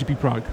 GP Prague.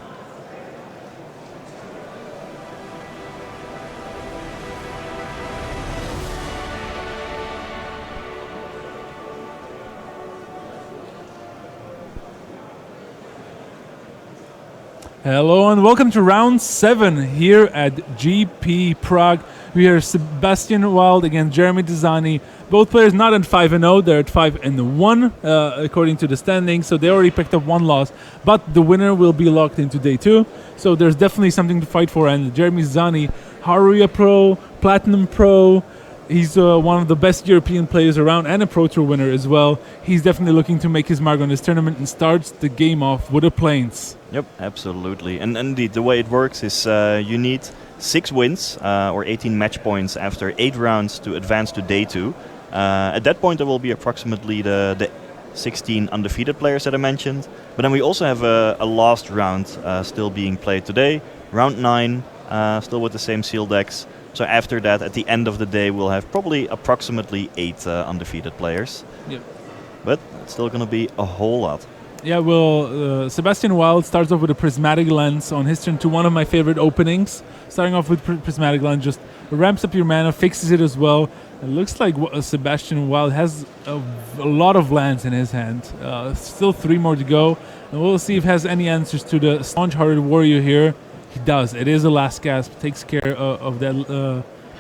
Hello and welcome to round 7 here at GP Prague. We are Sebastian Wild against Jeremy Dzani. Both players not at 5-0, they're at 5-1 according to the standings, so they already picked up one loss. But the winner will be locked into day 2, so there's definitely something to fight for. And Jeremy Dzani, Haruya Pro, Platinum Pro, he's one of the best European players around and a Pro Tour winner as well. He's definitely looking to make his mark on this tournament and starts the game off with a Plains. Yep, absolutely. And indeed, the way it works is you need 6 wins or 18 match points after 8 rounds to advance to day 2. At that point, there will be approximately the 16 undefeated players that I mentioned. But then we also have a last round still being played today, round 9, still with the same seal decks. So after that, at the end of the day, we'll have probably approximately 8 undefeated players. Yep. But it's still going to be a whole lot. Yeah, well, Sebastian Wild starts off with a Prismatic Lens on his turn to one of my favorite openings. Starting off with Prismatic Lens just ramps up your mana, fixes it as well. It looks like Sebastian Wild has a lot of lands in his hand. Still 3 more to go. And we'll see if he has any answers to the Staunch-Hearted Warrior here. He does. It is a Last Gasp. Takes care of that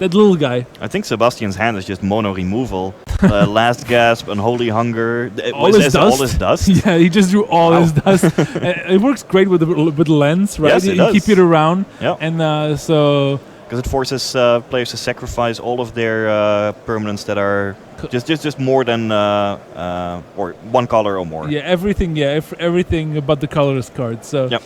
little guy. I think Sebastian's hand is just mono removal. Last Gasp, Unholy Hunger. All his dust? Yeah, he just drew all his dust. It works great with the lens, right? Yes, it you does. keep it around. Yeah. And so... Because it forces players to sacrifice all of their permanents that are just more than or 1 color or more. Yeah, everything. Yeah, everything but the colorless cards. So... Yep.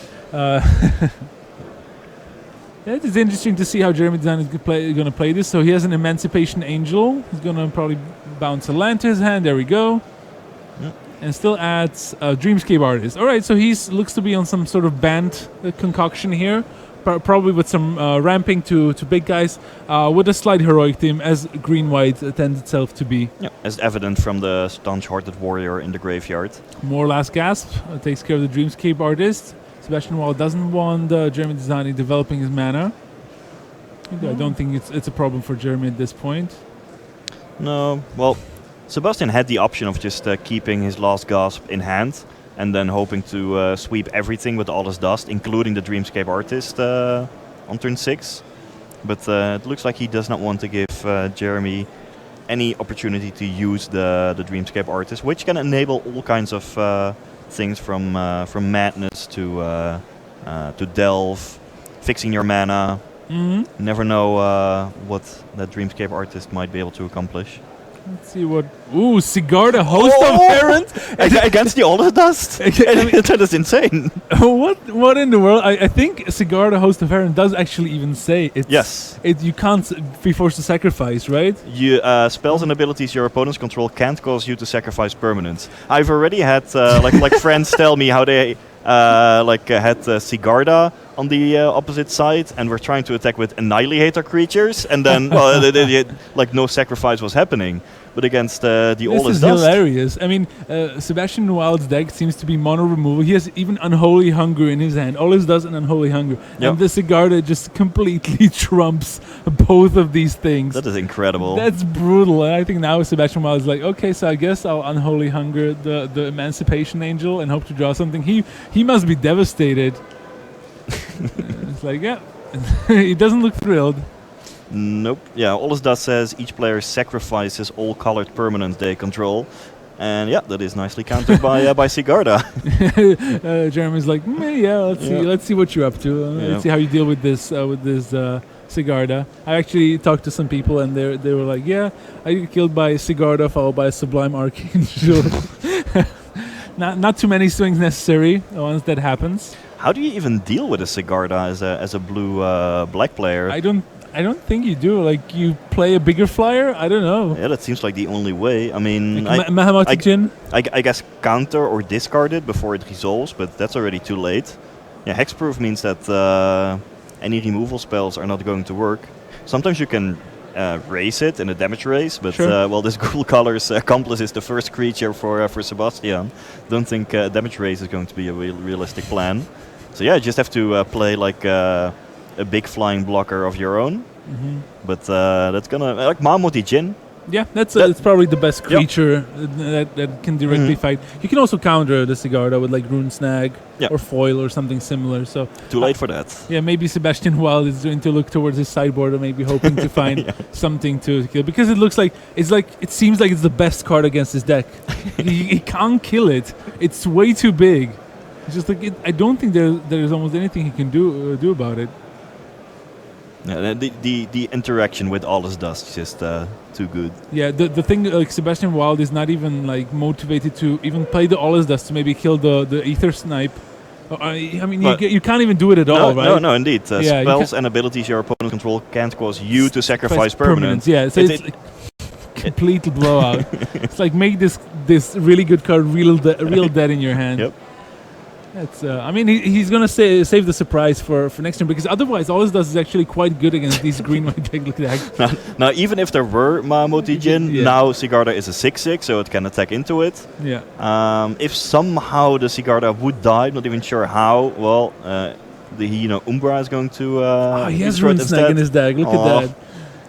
Yeah, it's interesting to see how Jeremy Dzani is going to play this. So he has an Emancipation Angel. He's going to probably bounce a land to his hand. There we go. Yep. And still adds Dreamscape Artist. All right, so he looks to be on some sort of band concoction here. Probably with some ramping to big guys. With a slight heroic team, as green-white tends itself to be. Yeah, as evident from the Staunch-Hearted Warrior in the graveyard. More Last Gasp. Takes care of the Dreamscape Artist. Sebastian Wild doesn't want Jeremy Dzani developing his mana. I don't think it's a problem for Jeremy at this point. No, well, Sebastian had the option of just keeping his Last Gasp in hand and then hoping to sweep everything with all his dust, including the Dreamscape Artist on turn 6. But it looks like he does not want to give Jeremy any opportunity to use the Dreamscape Artist, which can enable all kinds of things from madness to delve, fixing your mana. You never know what that Dreamscape Artist might be able to accomplish. Let's see what... Ooh, Sigarda, Host of Herons! Against the All Dust? That is insane. What in the world? I think Sigarda, Host of Herons does actually even say it's... Yes. You can't be forced to sacrifice, right? Spells and abilities your opponents control can't cause you to sacrifice permanents. I've already had like friends tell me how they had Sigarda on the opposite side and were trying to attack with Annihilator creatures, and then like no sacrifice was happening. But against the All This is Dust, hilarious. I mean, Sebastian Wild's deck seems to be mono removal. He has even Unholy Hunger in his hand. All his does an Unholy Hunger. Yep. And the Sigarda just completely trumps both of these things. that is incredible. That's brutal. And I think now Sebastian Wild is like, okay, so I guess I'll Unholy Hunger the Emancipation Angel and hope to draw something. He must be devastated. It's like, yeah. He doesn't look thrilled. Nope. Yeah, All Dust says each player sacrifices all colored permanents they control. And yeah, that is nicely countered by Sigarda. Jeremy's like, let's see what you're up to. Let's see how you deal with this Sigarda. I actually talked to some people and they were like, yeah, I get killed by Sigarda followed by a Sublime Archangel. Not too many swings necessary once that happens. How do you even deal with a Sigarda as a blue black player? I don't think you do. Like, you play a bigger flyer? I don't know. Yeah, that seems like the only way. I mean, I guess counter or discard it before it resolves, but that's already too late. Yeah, hexproof means that any removal spells are not going to work. Sometimes you can raise it in a damage raise, but well, this Ghoul Color's Accomplice is the first creature for Sebastian. Don't think damage raise is going to be a realistic plan. So yeah, you just have to play like a big flying blocker of your own. But that's gonna like Mammoth Jin. Yeah, that's probably the best creature that can directly fight. You can also counter the Sigarda with like Rune Snag or Foil or something similar. So too late for that. Yeah, maybe Sebastian Wild is going to look towards his sideboard, or maybe hoping to find something to kill, because it looks like it seems like it's the best card against his deck. he can't kill it. It's way too big. It's just like I don't think there's almost anything he can do about it. Yeah, the interaction with Alles Dust is just too good. Yeah, the thing, like Sebastian Wild is not even like motivated to even play the Alles Dust to maybe kill the Ether Snipe. I mean, you can't even do it at all, right? No, indeed. Spells and abilities your opponent control can't cause you to sacrifice permanents. Yeah, so it's like complete blowout. It's like make this really good card real dead in your hand. Yep. That's. I mean, he's gonna save the surprise for next turn, because otherwise, all this does is actually quite good against these green white deck like that. Now, even if there were Mammoth Jin, now Sigarda is a 6/6, so it can attack into it. Yeah. If somehow the Sigarda would die, not even sure how. Well, the Umbra is going to. He has Rune Snag in his deck. Look at that.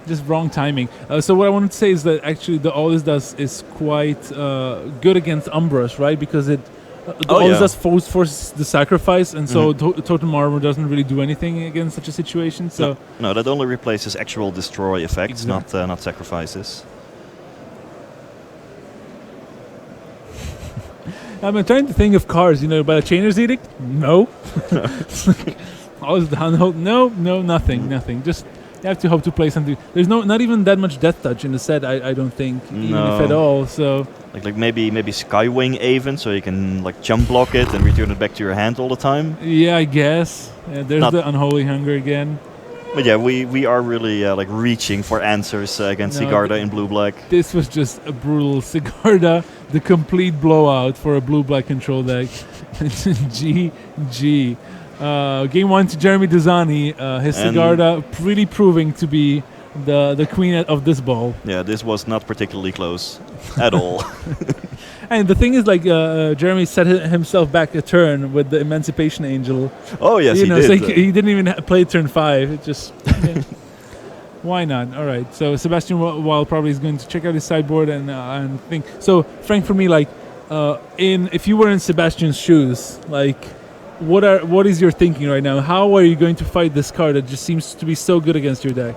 Just wrong timing. So what I wanted to say is that actually the all this does is quite good against Umbras, right? Because it. This does force the sacrifice, and so Totem Armor doesn't really do anything against such a situation. So no, that only replaces actual destroy effects, not sacrifices. I'm trying to think of cards. By the Chainer's Edict. No. Always downhold. No, nothing. Just you have to hope to play something. There's not even that much Death Touch in the set. I don't think, even if at all. So. Like maybe Skywing Aven, so you can like jump block it and return it back to your hand all the time. Yeah, I guess. There's the Unholy Hunger again. But yeah, we are really like reaching for answers against Sigarda in blue-black. This was just a brutal Sigarda, the complete blowout for a blue-black control deck. GG. Game 1 to Jeremy Dezani. His Sigarda really proving to be the queen of this ball. Yeah, this was not particularly close at all. And the thing is, like, Jeremy set himself back a turn with the Emancipation Angel. Oh, yes, he did. So he didn't even play turn 5. It just... Why not? All right. So Sebastian Wild probably is going to check out his sideboard and think. So, Frank, for me, like, if you were in Sebastian's shoes, like, what is your thinking right now? How are you going to fight this card that just seems to be so good against your deck?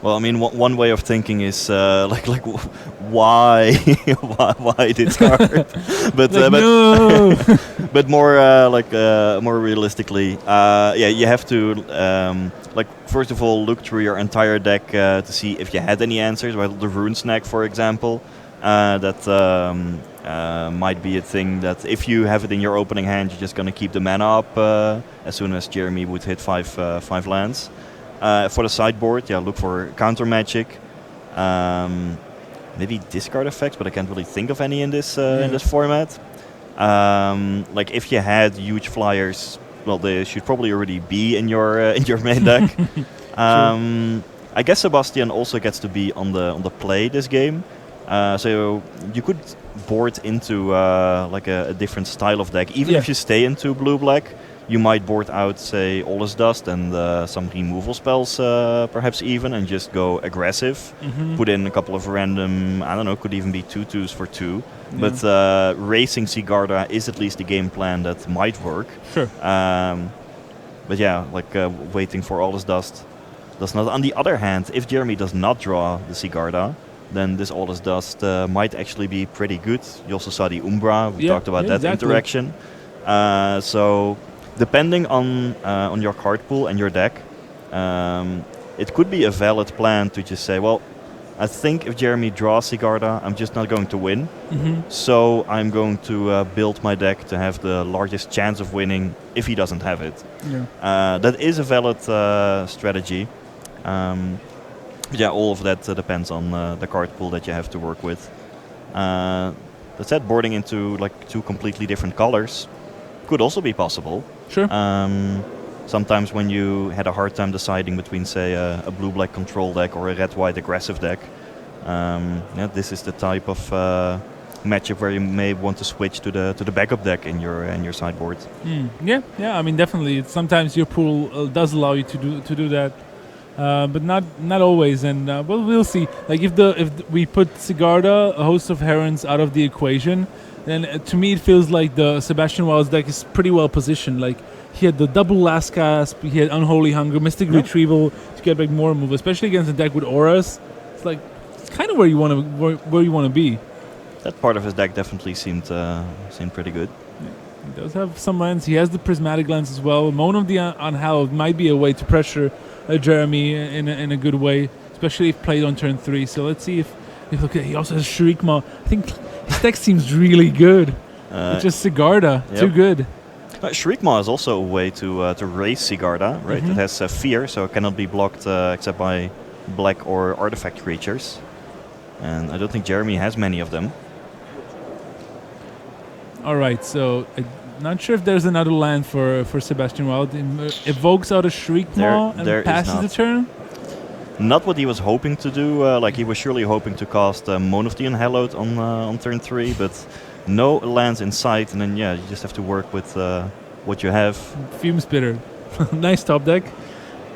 Well, I mean, one way of thinking is why this card? but no. But more more realistically, you have to first of all look through your entire deck to see if you had any answers. Well, the Rune Snag, for example, that might be a thing that if you have it in your opening hand, you're just gonna keep the mana up as soon as Jeremy would hit five lands. For the sideboard, look for counter magic, maybe discard effects, but I can't really think of any in this format. Like if you had huge flyers, well, they should probably already be in your main deck. I guess Sebastian also gets to be on the play this game, so you could board into like a different style of deck, even if you stay into blue-black. You might board out, say, Alles Dust and some removal spells, perhaps even, and just go aggressive. Put in a couple of random, I don't know, could even be 2/2s for 2. Yeah. But racing Sigarda is at least a game plan that might work. Sure. But yeah, like waiting for Alles Dust does not. On the other hand, if Jeremy does not draw the Sigarda, then this Alles Dust might actually be pretty good. You also saw the Umbra. We talked about that interaction. So... depending on your card pool and your deck, it could be a valid plan to just say, well, I think if Jeremy draws Sigarda, I'm just not going to win. So I'm going to build my deck to have the largest chance of winning if he doesn't have it. That is a valid strategy. All of that depends on the card pool that you have to work with. That said, boarding into like 2 completely different colors could also be possible. Sure. Sometimes when you had a hard time deciding between, say, a blue-black control deck or a red-white aggressive deck, this is the type of matchup where you may want to switch to the backup deck in your sideboard. Yeah. I mean, definitely. Sometimes your pool does allow you to do that, but not always. And well, we'll see. Like if we put Sigarda, a Host of Herons, out of the equation, then to me it feels like the Sebastian Wild's deck is pretty well positioned. Like he had the double Last Gasp, he had Unholy Hunger, Mystic Retrieval to get back more move, especially against a deck with auras. It's like it's kind of where you want to be. That part of his deck definitely seemed pretty good. Yeah, he does have some lands. He has the Prismatic Lens as well. Moan of the Unhallowed might be a way to pressure Jeremy in a good way, especially if played on turn 3. So let's see if okay, he also has Shriekmaw. I think his deck seems really good. It's just Sigarda, too good. Shriekmaw is also a way to raise Sigarda, right? It has fear, so it cannot be blocked except by black or artifact creatures. And I don't think Jeremy has many of them. All right, so I'm not sure if there's another land for Sebastian Wild. Evokes out a Shriekmaw and passes the turn? Not what he was hoping to do. Like he was surely hoping to cast Moan of the Unhallowed on turn 3, but no lands in sight. And then you just have to work with what you have. Fume Spitter. Nice top deck.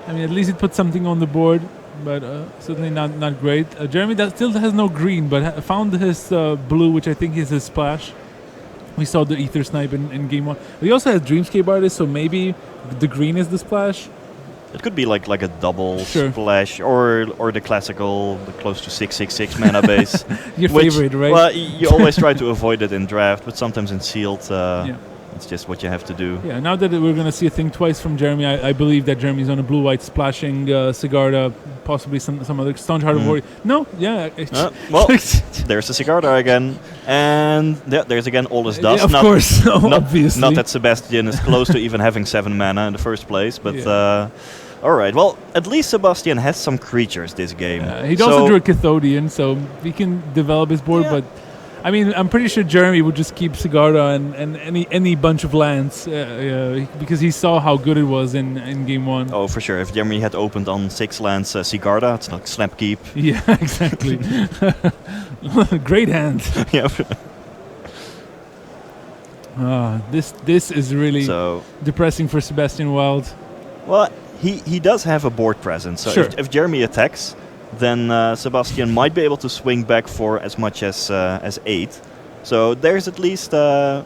I mean, at least it put something on the board, but certainly not great. Jeremy still has no green, but found his blue, which I think is his splash. We saw the Ether Snipe in game 1. But he also has Dreamscape Artist, so maybe the green is the splash. It could be like a double splash or the classical, the close to 6/6/6 mana base. Your favorite, right? Well, you always try to avoid it in draft, but sometimes in sealed, it's just what you have to do. Yeah, now that we're going to see a thing twice from Jeremy, I believe that Jeremy's on a blue-white splashing Sigarda, possibly some other Staunch Heart of Warrior. No, yeah. Well, there's the Sigarda again. And there's again all this dust. Of course, obviously. Not that Sebastian is close to even having 7 mana in the first place, but all right. Well, at least Sebastian has some creatures this game. He also drew a Cathodian, so he can develop his board, but I mean, I'm pretty sure Jeremy would just keep Sigarda and any bunch of lands because he saw how good it was in game 1. Oh, for sure. If Jeremy had opened on 6 lands Sigarda, it's like slap keep. Yeah, exactly. Great hand. Yeah. This is really depressing for Sebastian Wild. Well, he does have a board presence, so if Jeremy attacks, then Sebastian might be able to swing back for as much as 8. So there's at least a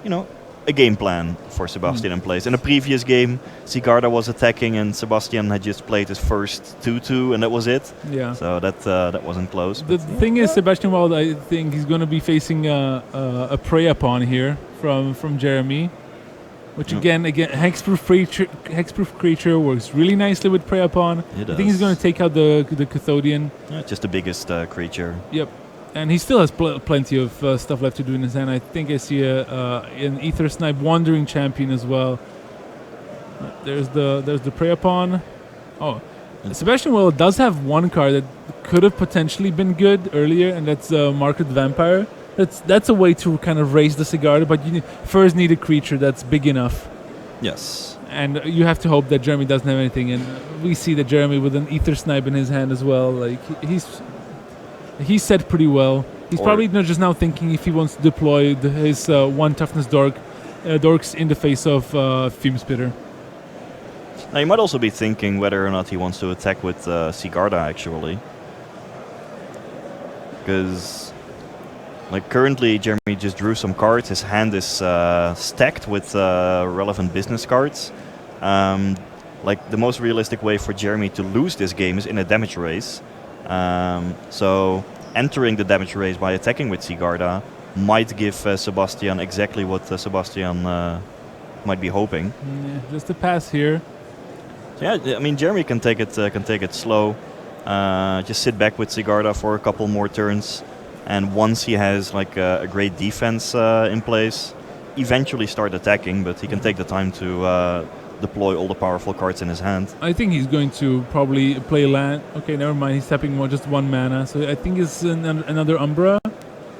game plan for Sebastian in place. In a previous game, Sigarda was attacking and Sebastian had just played his first 2/2 and that was it. Yeah. So that wasn't close. The thing is, Sebastian Wild, I think he's going to be facing a Prey Upon here from Jeremy. Which again, hexproof creature works really nicely with Prey Upon. I think he's going to take out the Cathodian. Yeah, just the biggest creature. Yep, and he still has plenty of stuff left to do in his hand. I think I see an Ether Snipe Wandering Champion as well. There's the Prey Upon. Oh, Sebastian Wild does have one card that could have potentially been good earlier, and that's Market Vampire. That's a way to kind of raise the Sigarda, but you first need a creature that's big enough. Yes. And you have to hope that Jeremy doesn't have anything, and we see that Jeremy with an Ether Snipe in his hand as well. Like he's set pretty well. He's probably not just now thinking if he wants to deploy his 1 toughness dorks in the face of Fume Spitter. Now you might also be thinking whether or not he wants to attack with Sigarda actually, because. Like currently, Jeremy just drew some cards. His hand is stacked with relevant business cards. Like the most realistic way for Jeremy to lose this game is in a damage race. So entering the damage race by attacking with Sigarda might give Sebastian exactly what Sebastian might be hoping. Yeah, just a pass here. So yeah, I mean Jeremy can take it slow. Just sit back with Sigarda for a couple more turns. And once he has like a great defense in place, eventually start attacking, but he can take the time to deploy all the powerful cards in his hand. I think he's going to probably play land. Okay, never mind. He's tapping just 1 mana. So I think it's another Umbra.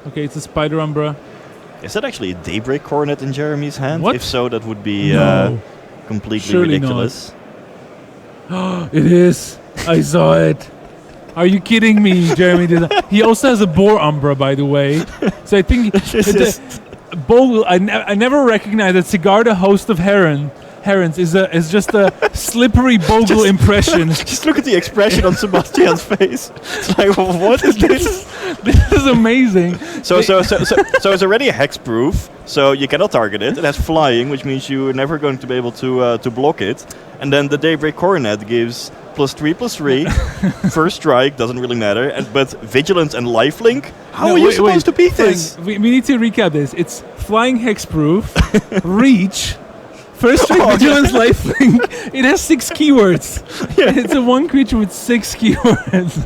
Okay, it's a Spider Umbra. Is that actually a Daybreak Coronet in Jeremy's hand? What? If so, that would be completely Surely ridiculous. It is. I saw it. Are you kidding me, Jeremy? He also has a boar umbra, by the way. So I think it's a bogle. I never recognized that Cigar, the host of Herons, is just a slippery bogle impression. Just look at the expression on Sebastian's face. It's like, what is this? This is amazing. So it's already a hexproof. So you cannot target it. It has flying, which means you're never going to be able to block it. And then the Daybreak Coronet gives +3/+3. First strike doesn't really matter. But vigilance and lifelink. How are you supposed to beat this? We need to recap this. It's flying hexproof, reach. First strike, vigilance, lifelink. It has 6 keywords. Yeah. It's a 1 creature with 6 keywords.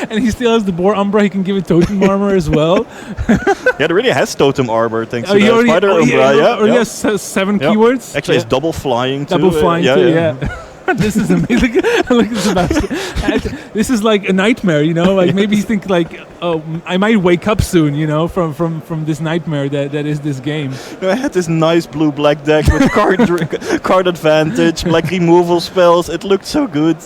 And he still has the boar umbra. He can give it totem armor as well. Yeah, it really has totem armor thanks to the spider umbra. He has 7 keywords. Actually, it's double flying too. Double flying too. Yeah. This is amazing. Look at Sebastian. This is like a nightmare, you know. Like maybe you think like, oh, I might wake up soon, you know, from this nightmare that is this game. I had this nice blue-black deck with card advantage, like removal spells. It looked so good.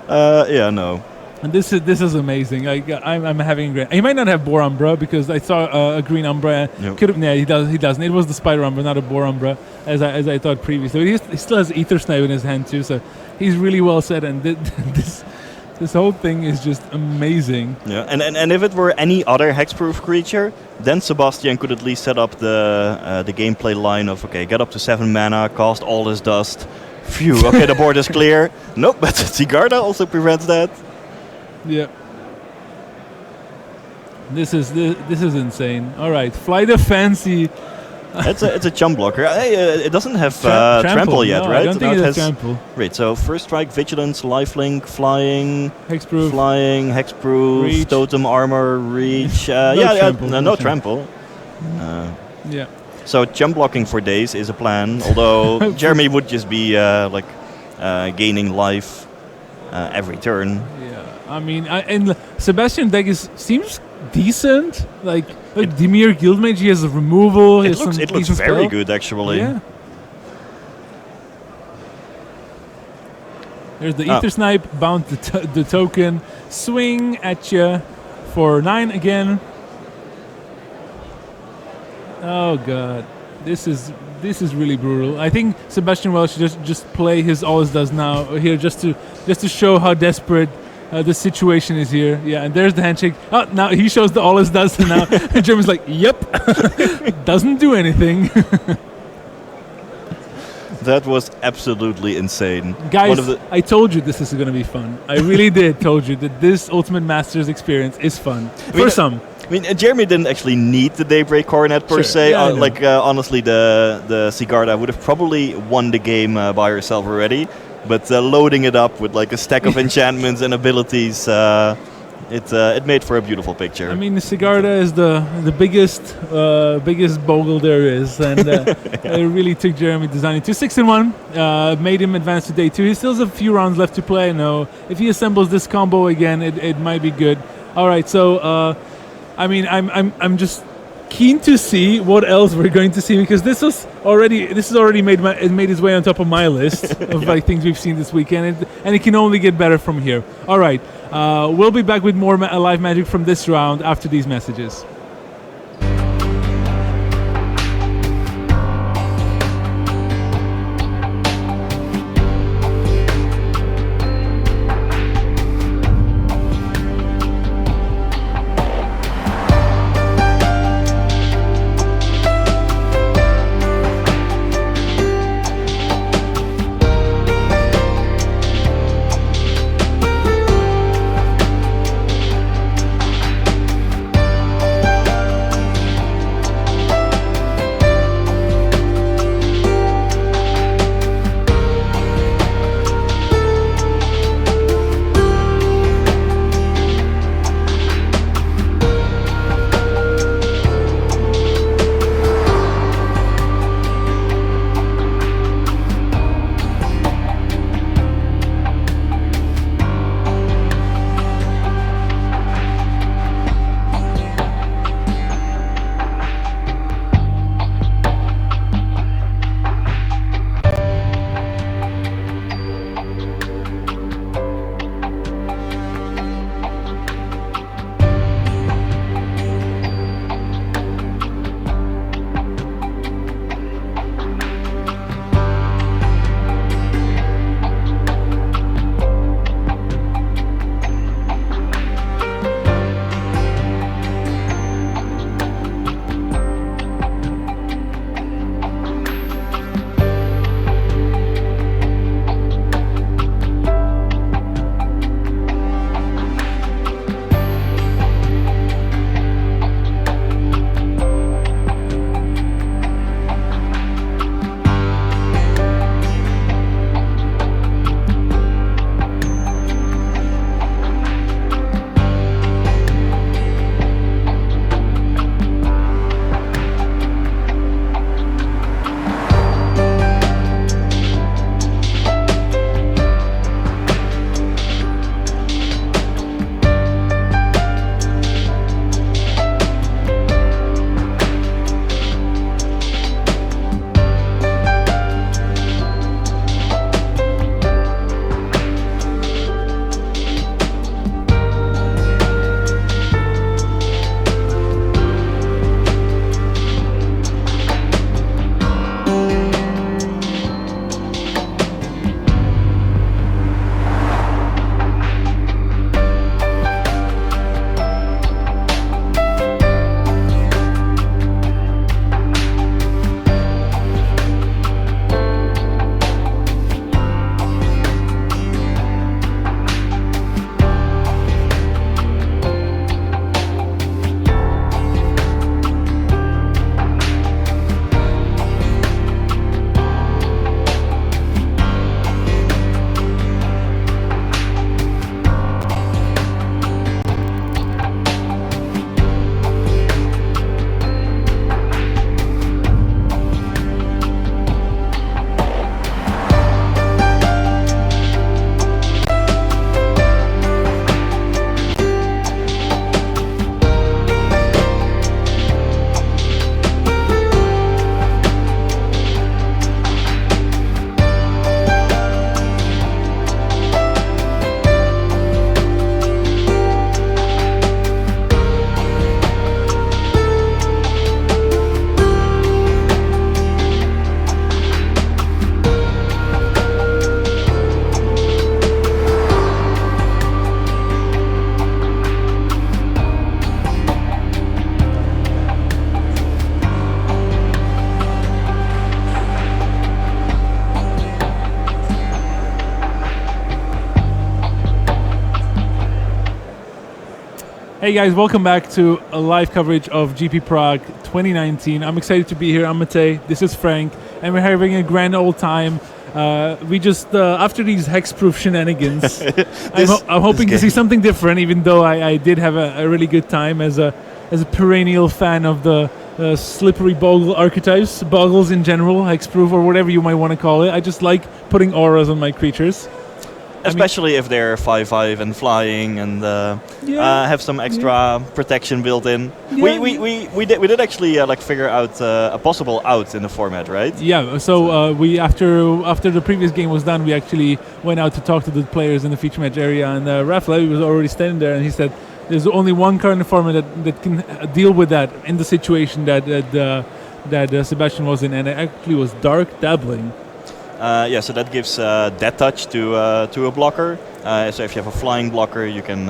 No. And this is amazing. Like I'm having a great. He might not have boar umbra because I saw a green umbra. Yep. He doesn't. It was the spider umbra, not a boar umbra, as I thought previously. He still has ether snipe in his hand too, so he's really well set. And this whole thing is just amazing. Yeah, and if it were any other hexproof creature, then Sebastian could at least set up the gameplay line of get up to 7 mana, cast all his dust. Phew. Okay, the board is clear. Nope, but Sigarda also prevents that. Yeah. This is insane. All right, Flight of Fancy. It's a chump blocker. Hey, it doesn't have trample yet, no, right? I don't think it has trample. Right. So first strike, vigilance, lifelink, flying, hexproof, hexproof, totem armor, reach. No trample. Yeah. So chump blocking for days is a plan. Although Jeremy would just be gaining life every turn. Yeah. I mean, and Sebastian deck seems decent. Like Dimir Guildmage, he has a removal. It looks very good, actually. Yeah. There's the Ether Snipe, bound the token, swing at you for 9 again. Oh god, this is really brutal. I think Sebastian Welsh should just play his Always Does now here just to show how desperate the situation is here. Yeah, and there's the handshake. Oh, now he shows the Always Does now. And Jeremy's like, yep, doesn't do anything. That was absolutely insane. Guys, I told you this is going to be fun. I really told you that this Ultimate Masters experience is fun. For some. I mean, Jeremy didn't actually need the Daybreak Coronet per se. Yeah, honestly, the Sigarda would have probably won the game by herself already. But loading it up with like a stack of enchantments and abilities, it made for a beautiful picture. I mean, the Sigarda is the biggest bogle there is, and it really took Jeremy designing to 6-1. Made him advance to day 2. He still has a few rounds left to play. No, if he assembles this combo again, it might be good. All right, so I mean, I'm just keen to see what else we're going to see, because this has already made its way on top of my list of like things we've seen this weekend, and it can only get better from here. All right, we'll be back with more live magic from this round after these messages. Hey guys, welcome back to a live coverage of GP Prague 2019. I'm excited to be here. I'm Matej, this is Frank, and we're having a grand old time. We just, after these hexproof shenanigans, I'm hoping to see something different, even though I did have a really good time as a perennial fan of the slippery boggle archetypes, boggles in general, hexproof or whatever you might want to call it. I just like putting auras on my creatures. Especially if they're 5/5 and flying and have some extra protection built in. Yeah. We did actually figure out a possible out in the format, right? Yeah. So we after the previous game was done, we actually went out to talk to the players in the feature match area, and Raf Levy was already standing there, and he said, "There's only one card in the format that can deal with that in the situation that Sebastian was in, and it actually was Dark Dabbling." So that gives death touch to a blocker. So if you have a flying blocker, you can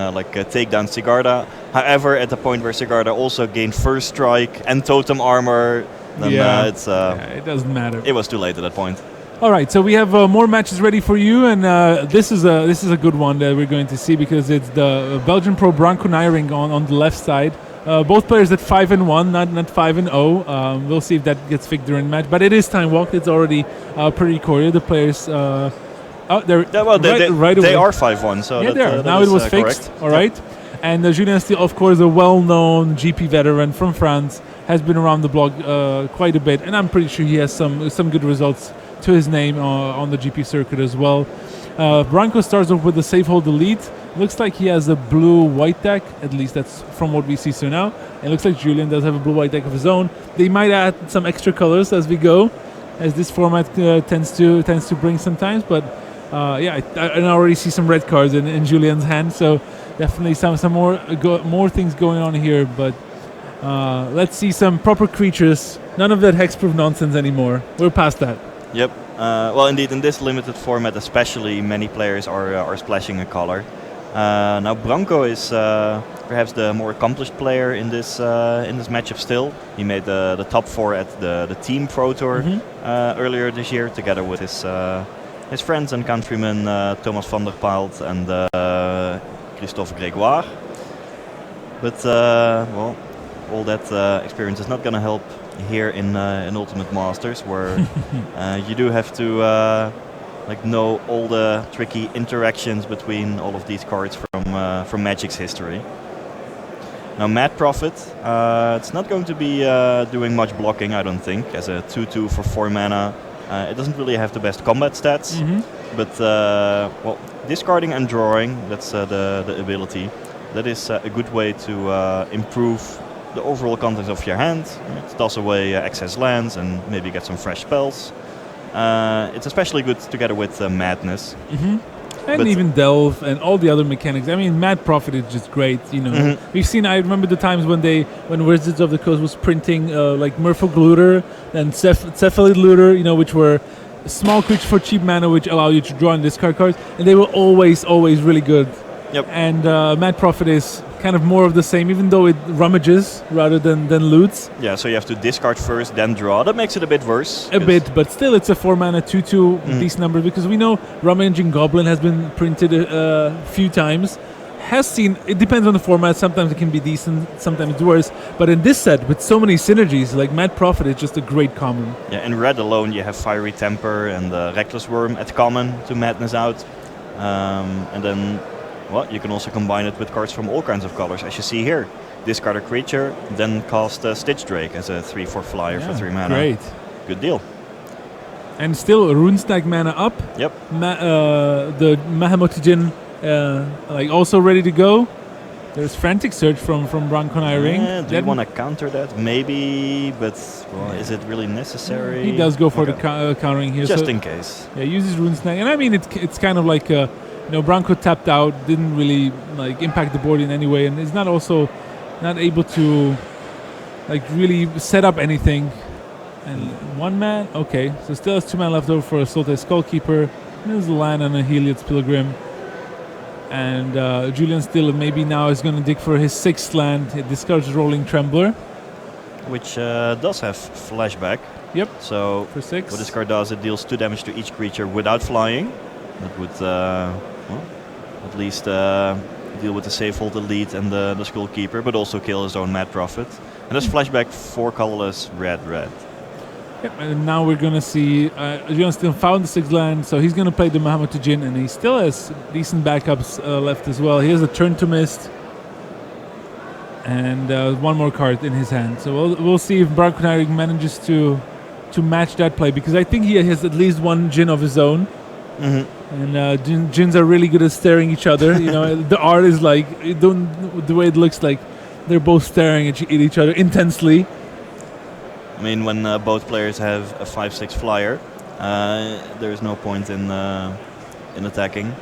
take down Sigarda. However, at the point where Sigarda also gained first strike and totem armor, then it doesn't matter. It was too late at that point. All right, so we have more matches ready for you, and this is a good one that we're going to see because it's the Belgian pro Branko Nijring on the left side. Both players at 5-1, not 5-0. We'll see if that gets figured in match, but it is time walked. It's already pre-recorded. The players, they are 5-1. So yeah, there. Now it was fixed. Correct. All right, and Julien Steele, of course, a well-known GP veteran from France, has been around the block quite a bit, and I'm pretty sure he has some good results to his name on the GP circuit as well. Branko starts off with the safe hold elite. Looks like he has a blue-white deck, at least that's from what we see so now. It looks like Julien does have a blue-white deck of his own. They might add some extra colors as we go, as this format tends to bring sometimes. But I already see some red cards in Julien's hand, so definitely some more things going on here. But let's see some proper creatures. None of that hexproof nonsense anymore. We're past that. Yep. Well, indeed, in this limited format, especially, many players are splashing a color. Now Branko is perhaps the more accomplished player in this matchup still. He made the top 4 at the Team Pro Tour earlier this year, together with his friends and countrymen Thomas van der Paalt and Christophe Grégoire. But all that experience is not going to help here in Ultimate Masters, where you do have to know all the tricky interactions between all of these cards from Magic's history. Now Mad Prophet, it's not going to be doing much blocking, I don't think, as a 2/2 for 4 mana. It doesn't really have the best combat stats, but discarding and drawing, that's the ability. That is a good way to improve the overall contents of your hand. Toss away excess lands and maybe get some fresh spells. It's especially good together with Madness. And even Delve and all the other mechanics. I mean, Mad Prophet is just great. We've seen. I remember the times when Wizards of the Coast was printing Merfolk Looter and Cephalid Looter, which were small creatures for cheap mana, which allow you to draw and discard cards, and they were always really good. Yep. And Mad Prophet is kind of more of the same, even though it rummages rather than loots. Yeah, so you have to discard first, then draw. That makes it a bit worse. A bit, but still it's a 4 mana 2/2 decent number, because we know Rummaging Goblin has been printed a few times. It depends on the format. Sometimes it can be decent, sometimes it's worse. But in this set, with so many synergies, like Mad Prophet is just a great common. Yeah, in red alone you have Fiery Temper and Reckless Worm at common to madness out. And then you can also combine it with cards from all kinds of colors, as you see here. Discard a creature, then cast Stitch Drake as a 3/4 flyer for 3 mana. Great. Good deal. And still Runestag mana up. Yep. The Mahamotijin also ready to go. There's Frantic Search from Branko Nijring. Do you want to counter that? Maybe, but is it really necessary? He does go for the countering here. Just in case. Yeah, uses Runestag. And I mean, it's kind of like, Branko tapped out, didn't really impact the board in any way, and is not able to really set up anything. And 1 man, okay, so still has 2 mana left over for a Sultai Skullkeeper. There's a land and a Heliod's Pilgrim. And Julien Steele maybe now is going to dig for his 6th land. It discards Rolling Trembler, which does have flashback. Yep. So for 6. what this card does, it deals 2 damage to each creature without flying. That would at least deal with the safe hold elite and the Skull Keeper, but also kill his own Mad Prophet. And there's flashback 4 colorless red. Yep, and now we're gonna see Julian still found the 6th land, so he's gonna play the Mahamut Jin, and he still has decent backups left as well. He has a Turn to Mist and one more card in his hand. So we'll see if Branko Nyring manages to match that play, because I think he has at least one Jin of his own. And Jins are really good at staring each other. You know, the art is like the way it looks like they're both staring at each other intensely. I mean, when both players have a 5/6 flyer, there's no point in attacking.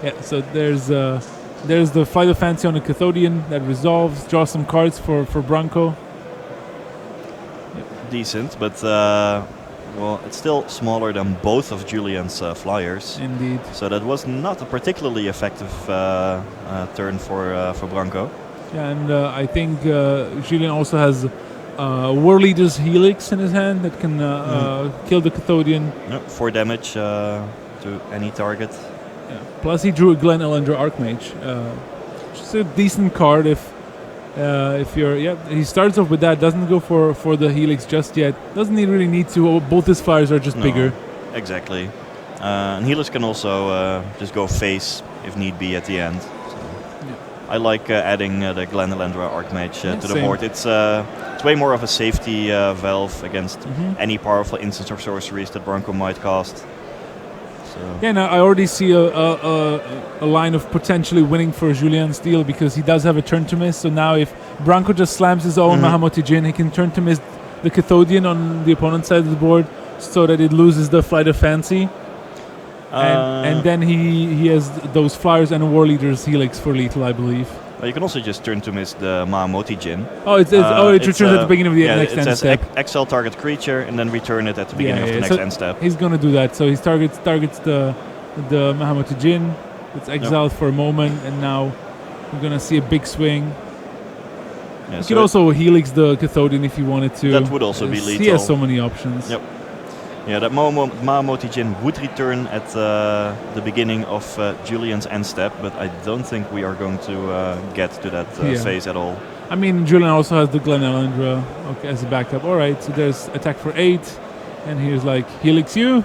Yeah, so there's the Flight of Fancy on the Cathodian that resolves. Draw some cards for Branko. Decent, but well, it's still smaller than both of Julian's flyers. Indeed. So that was not a particularly effective turn for Branko. Yeah, and I think Julian also has War Leader's Helix in his hand that can kill the Cathodian. Yep, 4 damage to any target. Yeah. Plus he drew a Glen Elendra Archmage. Which is a decent card if you're... Yeah, he starts off with that, doesn't go for the Helix just yet. Doesn't really need to. Both his flyers are just bigger. Exactly. And Helix can also just go face if need be at the end. I like adding the Glen Elendra Archmage to the board. It's way more of a safety valve against any powerful instants or sorceries that Branko might cast. So. Yeah, now I already see a line of potentially winning for Julien Steele, because he does have a Turn to Miss. So now if Branko just slams his own Mahamut Jin, he can Turn to Miss the Cathodian on the opponent's side of the board, so that it loses the Flight of Fancy. And then he has those flyers and a War Leader's Helix for lethal, I believe. You can also just Turn to Miss the Mahamoti Jin. Oh, it returns at the beginning of the next end step. Exile target creature and then return it at the beginning of the next end step. He's going to do that. So he targets the Mahamoti Jin. It's exiled for a moment, and now we're going to see a big swing. Yeah, you could also Helix the Cathodian if you wanted to. That would also be lethal. He has so many options. Yep. Yeah, that Mahamoti Jin would return at the beginning of Julian's end step, but I don't think we are going to get to that phase at all. I mean, Julian also has the Glen Elendra as a backup. All right, so there's attack for 8, and here's like Helix you.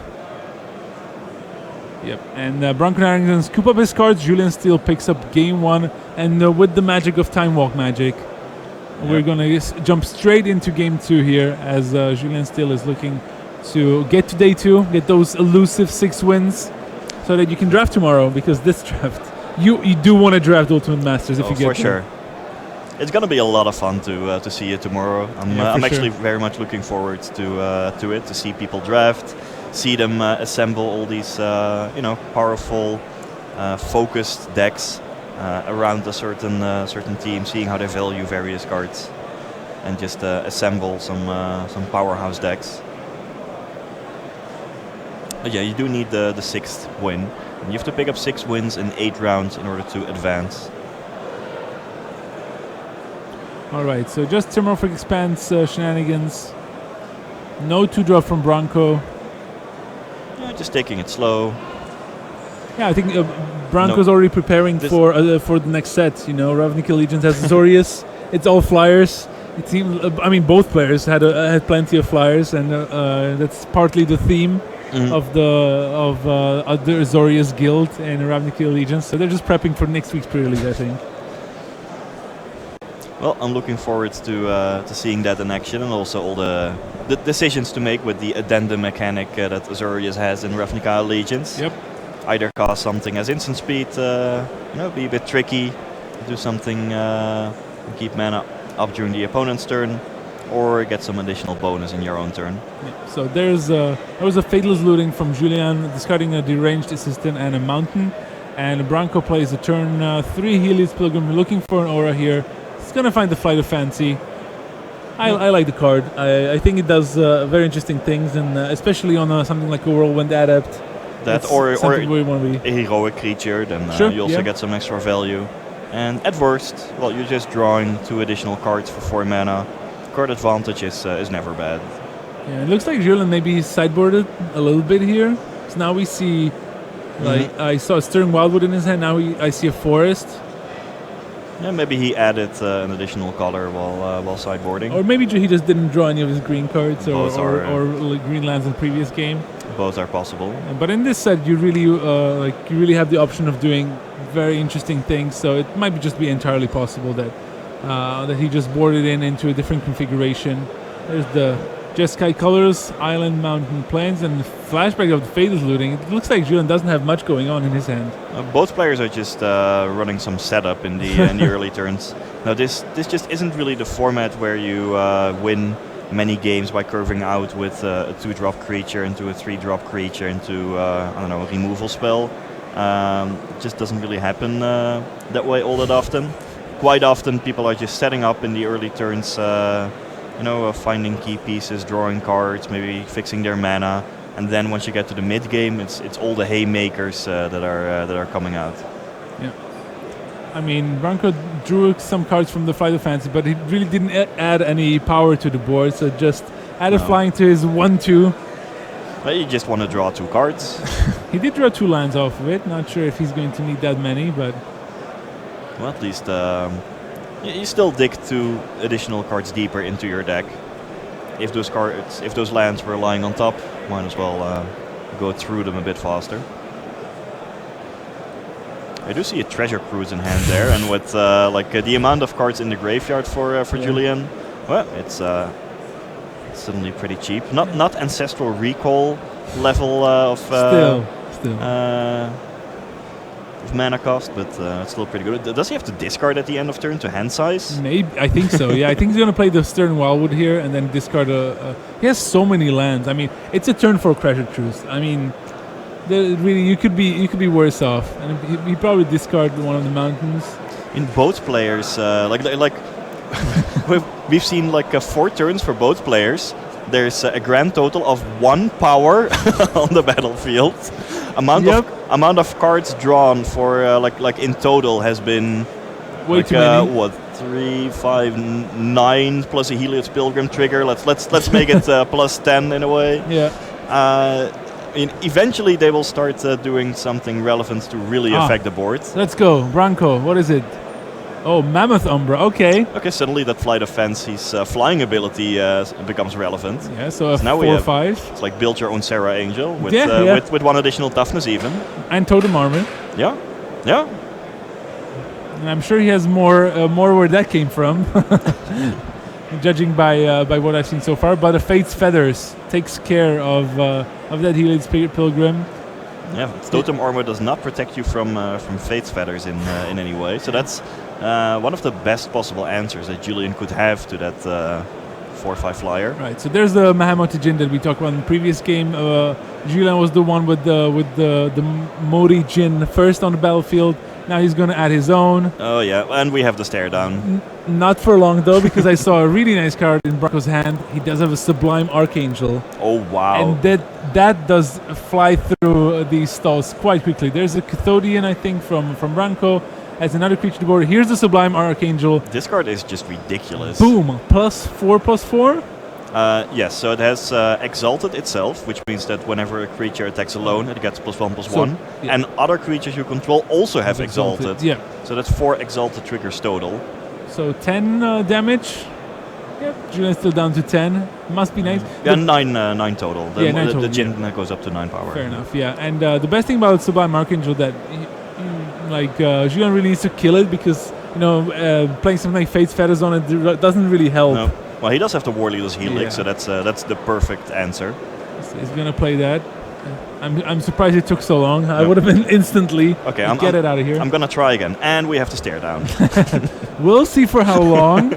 Yep, and Branko Nyring can scoop up his cards. Julian Steele picks up game 1, and with the magic of Time Walk magic, we're going to jump straight into game 2 here, as Julian Steele is looking to get to day 2, get those elusive 6 wins, so that you can draft tomorrow, because this draft, you do want to draft Ultimate Masters if you get for sure. It's going to be a lot of fun to see it tomorrow. I'm actually very much looking forward to it, to see people draft, see them assemble all these powerful, focused decks around a certain team, seeing how they value various cards, and just assemble some powerhouse decks. But yeah, you do need the 6th win. And you have to pick up 6 wins in 8 rounds in order to advance. Alright, so just Timorphic Expanse shenanigans. No 2-drop from Branko. Yeah, just taking it slow. Yeah, I think Branko's already preparing for the next set. You know, Ravnica Allegiance has Azorius. It's all flyers. It seems. I mean, both players had plenty of flyers, and that's partly the theme of the Azorius Guild and Ravnica Allegiance. So they're just prepping for next week's pre-release, I think. Well, I'm looking forward to seeing that in action, and also all the decisions to make with the addendum mechanic that Azorius has in Ravnica Allegiance. Yep. Either cast something as instant speed, be a bit tricky, do something, keep mana up during the opponent's turn, or get some additional bonus in your own turn. Yeah. So there was a Fatalist Looting from Julian, discarding a Deranged Assistant and a Mountain, and Branko plays a turn 3 Helios Pilgrim, looking for an aura here. He's gonna find the Flight of Fancy. I like the card. I think it does very interesting things, and especially on something like a Whirlwind Adept. That or a heroic creature, then you also get some extra value. And at worst, well, you're just drawing 2 additional cards for 4 mana. Card advantage is never bad. Yeah, it looks like Julian maybe sideboarded a little bit here. So now we see, like, I saw a Stirring Wildwood in his hand. Now I see a Forest. Yeah, maybe he added an additional color while sideboarding. Or maybe he just didn't draw any of his green cards Both are, or like green lands in the previous game. Both are possible. But in this set, you really have the option of doing very interesting things. So it might just be entirely possible that that he just boarded into a different configuration. There's the Jeskai colors, Island, Mountain, Plains, and the flashback of the Fadel's looting. It looks like Julian doesn't have much going on in his hand. Both players are just running some setup in the early turns. Now this just isn't really the format where you win many games by curving out with a 2-drop creature into a 3-drop creature into I don't know, a removal spell. It just doesn't really happen that way all that often. Quite often people are just setting up in the early turns, finding key pieces, drawing cards, maybe fixing their mana, and then once you get to the mid game, it's all the haymakers that are coming out. Yeah, I mean, Branko drew some cards from the Flight of Fancy, but he really didn't add any power to the board, so just added flying to his 1/2. Well, you just want to draw 2 cards. He did draw 2 lands off of it. Not sure if he's going to need that many, but well, at least you still dig 2 additional cards deeper into your deck. If those lands were lying on top, might as well go through them a bit faster. I do see a treasure cruise in hand there, and with the amount of cards in the graveyard for Julian, well, it's suddenly pretty cheap. Not ancestral recall level of still. Of mana cost, but it's still pretty good. Does he have to discard at the end of turn to hand size? Maybe, I think so. Yeah, I think he's gonna play the Stern Wildwood here and then discard he has so many lands. I mean, it's a turn for Treasure Cruise. I mean, really, you could be worse off, and he probably discard one of the mountains. In both players, we've seen 4 turns for both players. There's a grand total of 1 power on the battlefield. Amount of cards drawn for in total has been way too many. 3, 5, 9 plus a Helios Pilgrim trigger. Let's make it plus 10 in a way. Yeah. Eventually they will start doing something relevant to really affect the board. Let's go, Branko. What is it? Oh, Mammoth Umbra. Okay. Okay, suddenly that Flight of Fancy's flying ability becomes relevant. Yeah, so now 4/5. It's like build your own Sarah Angel with with 1 additional toughness even. And Totem Armor. Yeah. And I'm sure he has more where that came from, judging by what I've seen so far. But a Fate's Feathers takes care of that Helios Pilgrim. Yeah, Totem Armor does not protect you from Fate's Feathers in any way. So that's one of the best possible answers that Julian could have to that 4/5 flyer. Right. So there's the Mahamoti Jin that we talked about in the previous game. Julian was the one with the Mori Jin first on the battlefield. Now he's going to add his own. Oh yeah, and we have the stare down. Not for long though, because I saw a really nice card in Branko's hand. He does have a Sublime Archangel. Oh wow! And that does fly through these stalls quite quickly. There's a Cathodian, I think, from Branko. As another creature to board. Here's the Sublime Archangel. This card is just ridiculous. Boom! +4/+4. Yes, so it has Exalted itself, which means that whenever a creature attacks alone, it gets +1/+1. Yeah. And other creatures you control also have Exalted. Yeah. So that's 4 Exalted triggers total. So 10 damage. Yep, Julian's still down to 10. Must be nice. Yeah, 9 total. The Jin goes up to 9 power. Fair enough, yeah. And the best thing about Sublime Archangel that Julian really needs to kill it because playing something like Fate's Feathers on it doesn't really help. No. Well, he does have the War Leader's Helix, so that's the perfect answer. So he's gonna play that. I'm surprised it took so long. I would have been instantly. Okay, get it out of here. I'm gonna try again, and we have to stare down. We'll see for how long.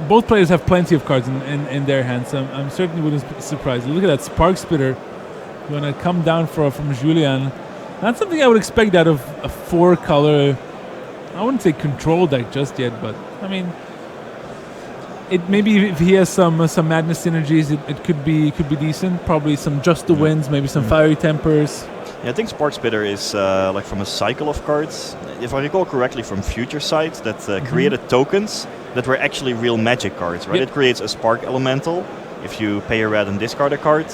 Both players have plenty of cards in their hands. So I'm certainly wouldn't be surprised. Look at that Spark Spitter. Going to come down from Julian. Not something I would expect out of a 4-color. I wouldn't say control deck just yet, but I mean, it maybe if he has some madness synergies, it could be decent. Probably some Just the Winds, maybe some Fiery Tempers. Yeah, I think Spark Spitter is from a cycle of cards. If I recall correctly, from Future Sight that created tokens that were actually real Magic cards. Right, It creates a Spark Elemental if you pay a red and discard a card.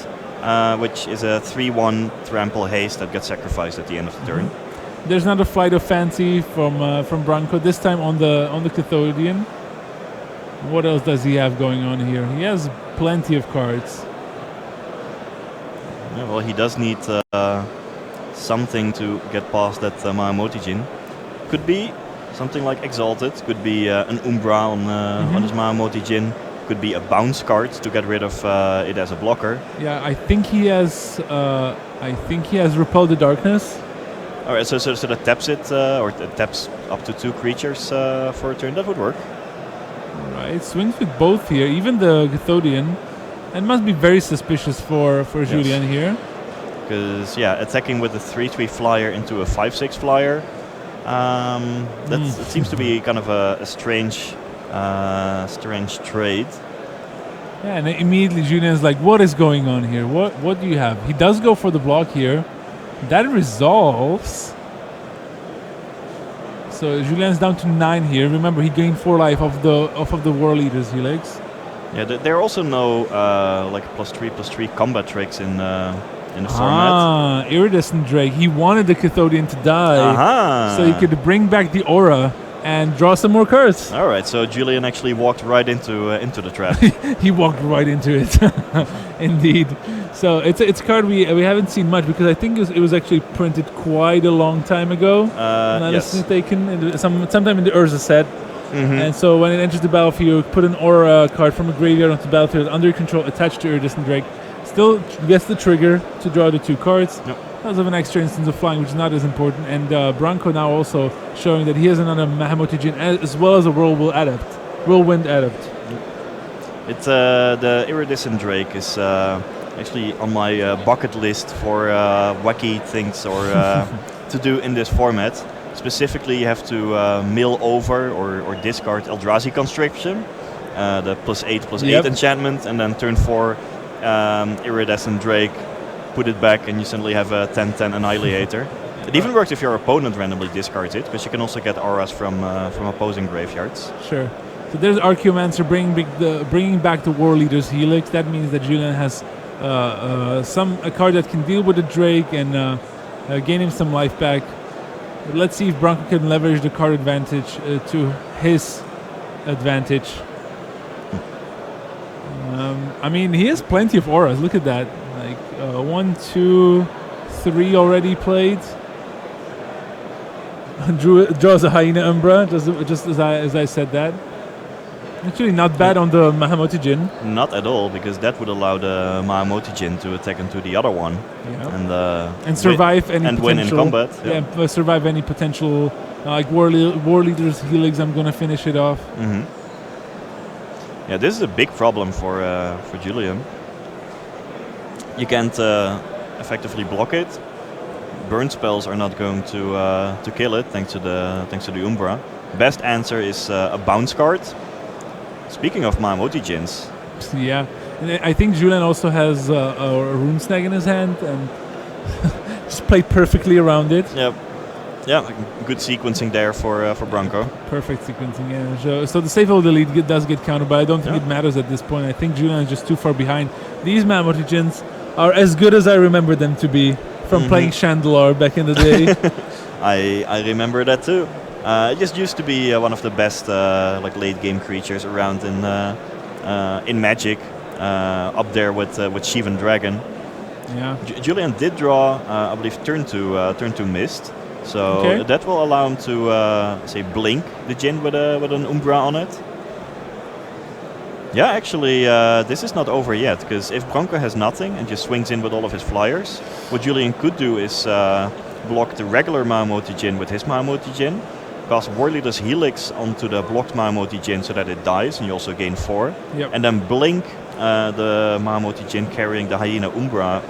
Which is a 3/1 trample haste that gets sacrificed at the end of the turn. There's another flight of fancy from Branko. This time on the Cathodian. What else does he have going on here? He has plenty of cards. Yeah, well, he does need something to get past that Mahamotijin. Could be something like Exalted. Could be an Umbra on his Mahamotijin. Could be a bounce card to get rid of it as a blocker. Yeah, I think he has. Repel the Darkness. All right, so that taps it, or taps up to 2 creatures for a turn. That would work. Right, swings with both here, even the Cathodian. It must be very suspicious for Julien here. Because, yeah, attacking with a 3/3 flyer into a 5/6 flyer, it seems to be kind of a strange trade. Yeah, and immediately Julien's like, what is going on here? What do you have? He does go for the block here. That resolves. So Julien's down to 9 here. Remember, he gained 4 life off of the War Leader's Helix. Yeah, there are also no like +3/+3 combat tricks in the format. Iridescent Drake. He wanted the Cathodian to die, so he could bring back the aura and draw some more cards. All right, so Julien actually walked right into the trap. He walked right into it, indeed. So it's a card we haven't seen much because I think it was actually printed quite a long time ago. Not yes. mistaken, sometime in the Urza set. And so when it enters the battlefield, you put an aura card from a graveyard onto the battlefield under your control, attached to Iridescent Drake. Still gets the trigger to draw the 2 cards. Yep. Does have an extra instance of flying, which is not as important. And Branko now also showing that he has another Mahamotijin as well as a Whirlwind Adept. It's the Iridescent Drake is actually on my bucket list for wacky things or to do in this format. Specifically, you have to mill over or discard Eldrazi Constriction, the +8/+8 enchantment, and then turn 4 Iridescent Drake, put it back, and you suddenly have a 10/10 Annihilator. It even works if your opponent randomly discards it, because you can also get auras from opposing graveyards. Sure. So there's Archaeomancer bringing back the War Leader's Helix. That means that Julien has a card that can deal with the Drake and gain him some life back. But let's see if Branko can leverage the card advantage to his advantage. I mean, he has plenty of auras. Look at that. Like 1, 2, 3 already played. Draws a Hyena Umbra, just as I said that. Actually, not bad on the Mahamotijin. Not at all, because that would allow the Mahamotijin to attack into the other one, and survive any and potential, win in combat. Yeah, survive any potential like War Leader's Helix. I'm gonna finish it off. Yeah, this is a big problem for Julien. You can't effectively block it. Burn spells are not going to kill it, thanks to the Umbra. Best answer is a bounce card. Speaking of Mahamotijins. Yeah, and I think Julien also has a Rune Snag in his hand and just played perfectly around it. Yep. Yeah, good sequencing there for Branko. Perfect sequencing, yeah. So the save of the lead does get countered, but I don't think it matters at this point. I think Julien is just too far behind. These Mahamotijins are as good as I remember them to be from playing Chandelar back in the day. I remember that too. It just used to be one of the best like late game creatures around in Magic, up there with Shivan Dragon. Yeah. Julien did draw, I believe, turn to Mist, so that will allow him to say blink the Djinn with an Umbra on it. Yeah, actually, this is not over yet, because if Branko has nothing and just swings in with all of his flyers, what Julien could do is block the regular Mahamotijin with his Mahamotijin, cast War Leader's Helix onto the blocked Mahamotijin so that it dies and you also gain 4, and then blink the Mahamotijin carrying the Hyena Umbra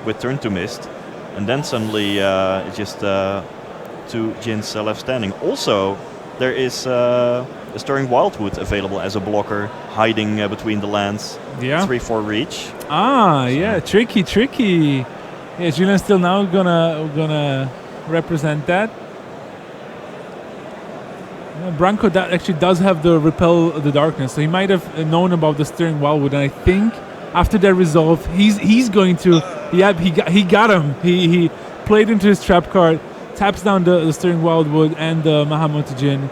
with Turn to Mist, and then suddenly it's just 2 Djinns left standing. Also, there is a Stirring Wildwood available as a blocker, hiding between the lands. Yeah. 3/4 reach. Yeah, tricky. Yeah, Julien's still now gonna represent that. Branko actually does have the Repel the Darkness, so he might have known about the Stirring Wildwood, and I think after that resolve, he's going to. Yeah, he got him. He played into his trap card, taps down the Stirring Wildwood and the Mahamoti Djinn.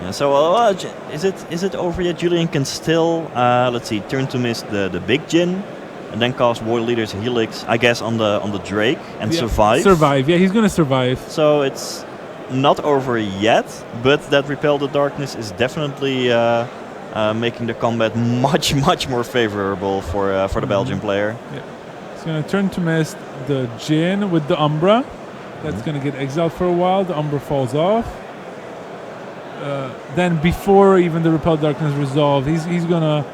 Yeah, so is it over yet? Julian can still let's see, turn to miss the big Djinn, and then cast War Leader's Helix, I guess, on the Drake and survive. Survive, yeah, he's gonna survive. So it's not over yet, but that Repel the Darkness is definitely making the combat much more favorable for the Belgian player. Yeah. He's gonna turn to mist the Djinn with the Umbra. That's gonna get exiled for a while. The Umbra falls off. Then before even the Repel Darkness resolved, he's gonna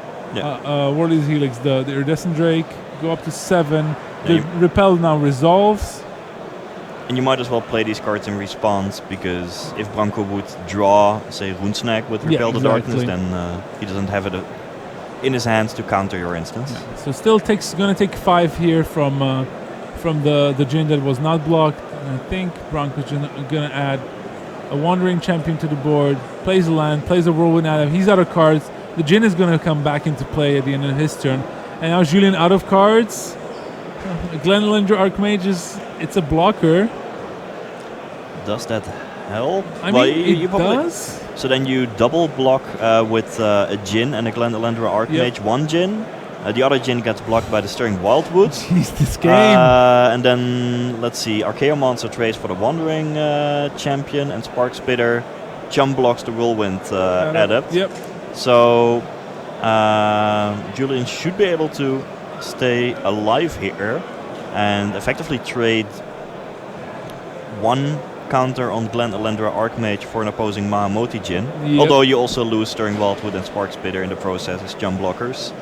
War Leader's Helix the Iridescent Drake, go up to 7. The Repel now resolves. And you might as well play these cards in response, because if Branko would draw, say, Runesnag with Repel the Darkness, then he doesn't have it in his hands to counter your instance. Yeah. So still gonna take 5 here from the Djinn that was not blocked. And I think Branko's gonna add a Wandering Champion to the board, plays a land, plays a Whirlwind Adept. He's out of cards. The Djinn is gonna come back into play at the end of his turn. And now Julian out of cards. Glenelendra Archmage it's a blocker. Does that help? I mean, it does. So then you double block with a Djinn and a Glenelendra Archmage, one Djinn. The other Djinn gets blocked by the Stirring Wildwood. Jeez, this game. And then, let's see, Archaeomancer trades for the Wandering Champion, and Spark Spitter jump blocks the Whirlwind Adept. Yep. So Julian should be able to stay alive here and effectively trade 1 counter on Glenelendra Archmage for an opposing Mahamoti Djinn. Yep. Although you also lose Stirring Wildwood and Spark Spitter in the process as jump blockers.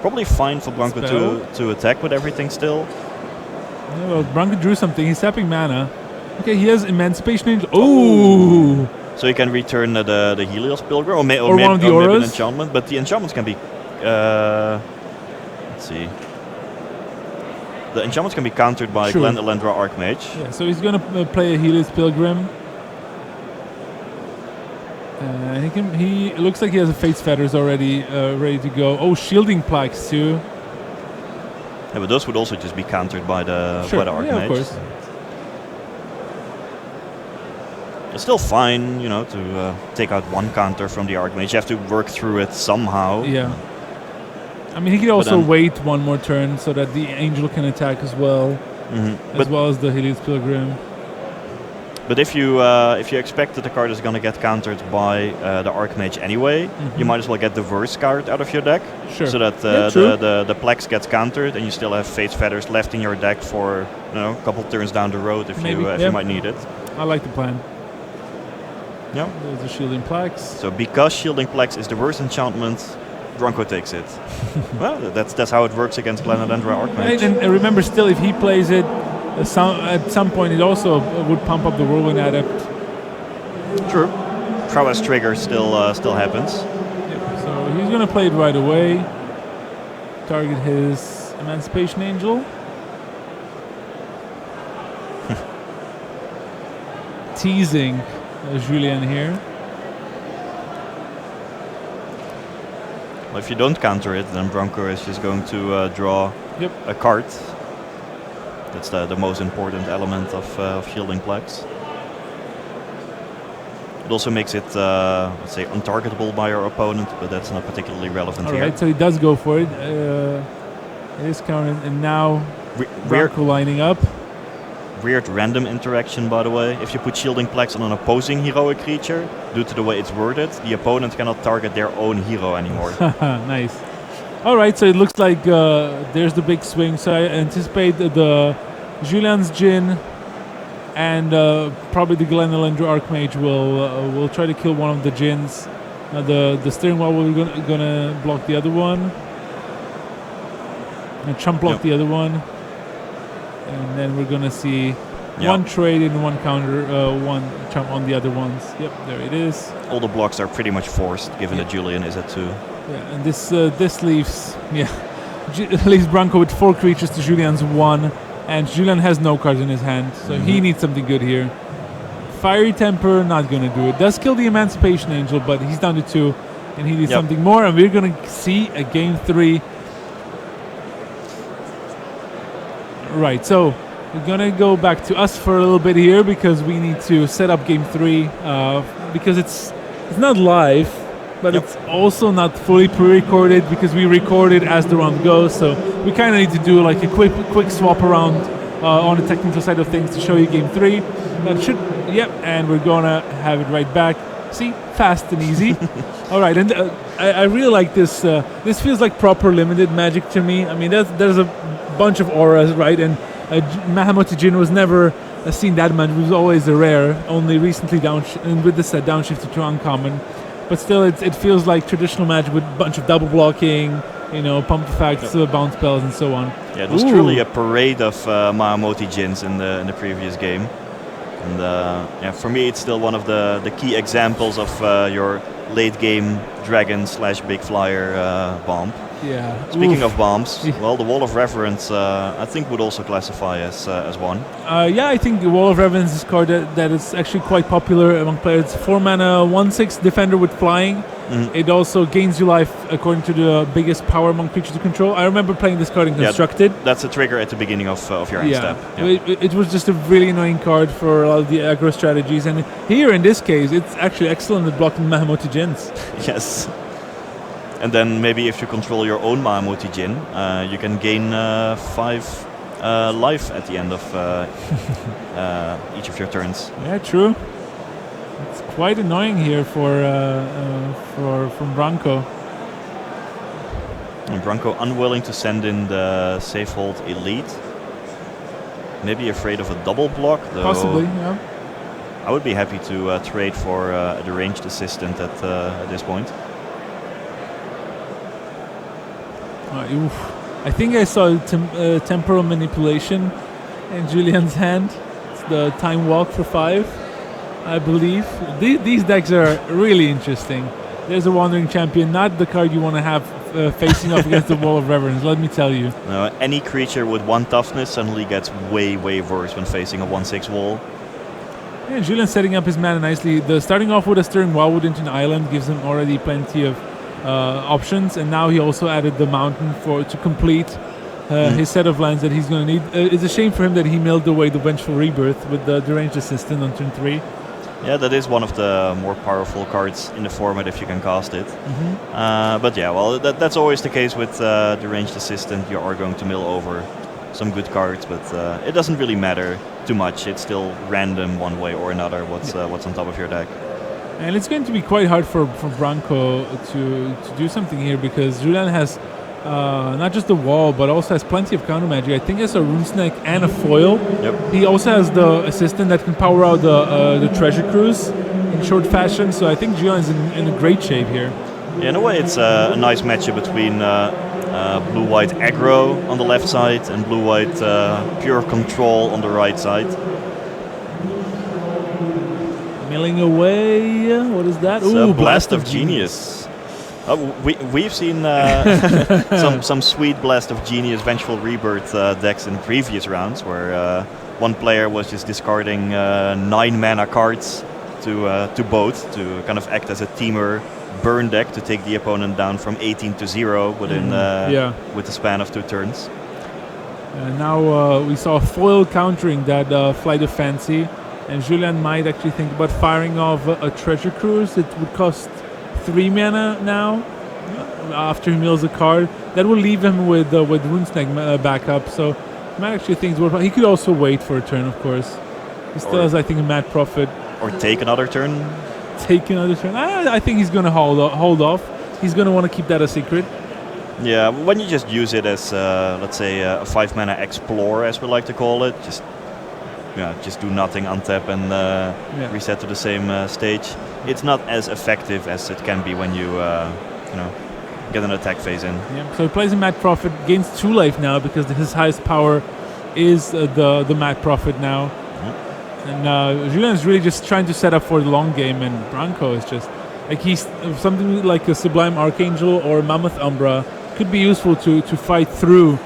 Probably fine for Branko to attack with everything still. Yeah, well, Branko drew something. He's tapping mana. Okay, he has Emancipation Angel. Ooh! So you can return the Helios Pilgrim, or one of the maybe auras. an enchantment. But the enchantments can be... let's see. The enchantments can be countered by Glenelendra Archmage. Yeah, so he's going to play a Helios Pilgrim. He looks like he has a Fate's Fetters already ready to go. Oh, Shielding Plaques too. Yeah, but those would also just be countered by the Archmage. Yeah, of course. It's still fine, you know, to take out 1 counter from the Archmage. You have to work through it somehow. Yeah. I mean, he could also wait 1 more turn so that the Angel can attack as well, as well as the Helios Pilgrim. But if you expect that the card is going to get countered by the Archmage anyway, you might as well get the Verse card out of your deck, so that the Plex gets countered, and you still have Fate's Fetters left in your deck for a couple turns down the road if you might need it. I like the plan. Yeah. There's the Shielding Plaques. So because Shielding Plex is the worst enchantment, Branko takes it. Well, that's how it works against Glenelendra Archmage. And remember, still, if he plays it, at some point it also would pump up the Whirlwind Adept. True. Prowess trigger still happens. Yep. So he's going to play it right away. Target his Emancipation Angel. Teasing Julien here. Well, if you don't counter it, then Branko is just going to draw a card. That's the most important element of Shielding Plex. It also makes it, let's say, untargetable by your opponent, but that's not particularly relevant here. Alright, so he does go for it. It is counted, and now Branko lining up. Weird random interaction, by the way. If you put Shielding Plex on an opposing heroic creature, due to the way it's worded, the opponent cannot target their own hero anymore. Nice. Alright, so it looks like there's the big swing. So I anticipate the Julian's Djinn and probably the Glenelendra Archmage will try to kill one of the Djinns. The Steering Wall will gonna block the other one. And chump block the other one. And then we're gonna see one trade and 1 counter, 1 chump on the other ones. Yep, there it is. All the blocks are pretty much forced, given that Julian is at 2. Yeah, and this leaves leaves Branko with 4 creatures to Julian's 1, and Julian has no cards in his hand, so he needs something good here. Fiery Temper, not gonna do it. Does kill the Emancipation Angel, but he's down to 2, and he needs something more, and we're gonna see a game 3. Right, so We're gonna go back to us for a little bit here because we need to set up game 3 because it's not live, but it's also not fully pre-recorded because we record it as the round goes. So we kind of need to do like a quick swap around on the technical side of things to show you game 3. That should, and we're gonna have it right back. See, fast and easy. All right, and I really like this. This feels like proper limited Magic to me. I mean, there's a bunch of auras, right? And Mahamoti Jin was never seen that much. It was always a rare. Only recently and with this set downshifted to uncommon. But still, it feels like traditional Magic with a bunch of double blocking, pump effects, bounce spells, and so on. Yeah, it was truly a parade of Mahamoti Jins in the previous game. And for me, it's still one of the key examples of your late game dragon / big flyer bomb. Yeah. Speaking of bombs, well, the Wall of Reverence, I think would also classify as one. I think the Wall of Reverence is a card that is actually quite popular among players. It's 4 mana, 1/6 defender with flying. It also gains you life according to the biggest power among creatures you control. I remember playing this card in Constructed. That's a trigger at the beginning of your end step. It was just a really annoying card for a lot of the aggro strategies. And here, in this case, it's actually excellent at blocking Mahamoti Jins. Yes. And then maybe if you control your own Mahamoti Jin, you can gain 5 life at the end of each of your turns. Yeah, true. It's quite annoying here from Branko. And Branko unwilling to send in the safe hold elite. Maybe afraid of a double block, though. Possibly, yeah. I would be happy to trade for a deranged assistant at this point. I think I saw temporal manipulation in Julian's hand. It's the time walk for 5, I believe. These decks are really interesting. There's a Wandering Champion, not the card you want to have facing off against the Wall of Reverence, let me tell you. No, any creature with 1 toughness suddenly gets way worse when facing a 1/6 wall. Yeah, Julian's setting up his mana nicely. Starting off with a Stirring Wildwood into an island gives him already plenty of options, and now he also added the mountain to complete his set of lands that he's going to need. It's a shame for him that he milled away the Vengeful Rebirth with the deranged assistant on turn 3. Yeah, that is one of the more powerful cards in the format if you can cast it. But yeah, well, that's always the case with deranged assistant. You are going to mill over some good cards, but it doesn't really matter too much. It's still random one way or another what's on top of your deck. And it's going to be quite hard for Branko to do something here because Julian has not just the wall, but also has plenty of counter magic. I think he has a Rune Snake and a foil. He also has the assistant that can power out the Treasure Cruise in short fashion. So I think Julian's in a great shape here. Yeah, in a way, it's a nice matchup between blue-white aggro on the left side and blue-white pure control on the right side. Milling away. What is that? Ooh, Blast of Genius. We've seen some sweet Blast of Genius Vengeful Rebirth decks in previous rounds where one player was just discarding 9 mana cards to both to kind of act as a teamer burn deck to take the opponent down from 18 to 0 within with the span of 2 turns. Now we saw foil countering that Flight of Fancy. And Julian might actually think about firing off a Treasure Cruise. It would cost 3 mana now after he mills a card. That will leave him with Rune Snake backup. So he might actually think it's worthwhile. He could also wait for a turn, of course. He still has, I think, a Mad Prophet. Or take another turn. Take another turn. I think he's going to hold off. He's going to want to keep that a secret. Yeah, when you just use it as, let's say, a 5 mana Explore, as we like to call it, just do nothing, untap, and reset to the same stage. It's not as effective as it can be when you, get an attack phase in. Yeah. So he plays a Mad Prophet, gains 2 life now because his highest power is the Mad Prophet now. And Julian is really just trying to set up for the long game, and Branko is just like he's something like a Sublime Archangel or Mammoth Umbra could be useful to fight through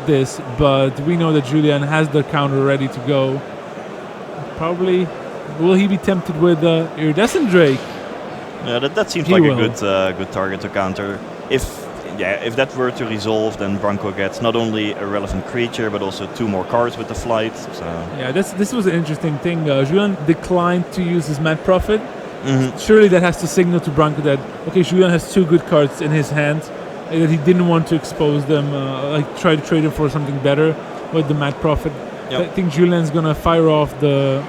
this, but we know that Julian has the counter ready to go. Probably, will he be tempted with Iridescent Drake? Yeah, that seems like a good target to counter. If yeah, if that were to resolve, then Branko gets not only a relevant creature, but also 2 more cards with the flight. So. Yeah, this was an interesting thing. Julian declined to use his Mad Prophet. Mm-hmm. Surely that has to signal to Branko that, okay, Julian has 2 good cards in his hand, and that he didn't want to expose them, like try to trade them for something better with the Mad Prophet. Yep. I think Julian's going to fire off the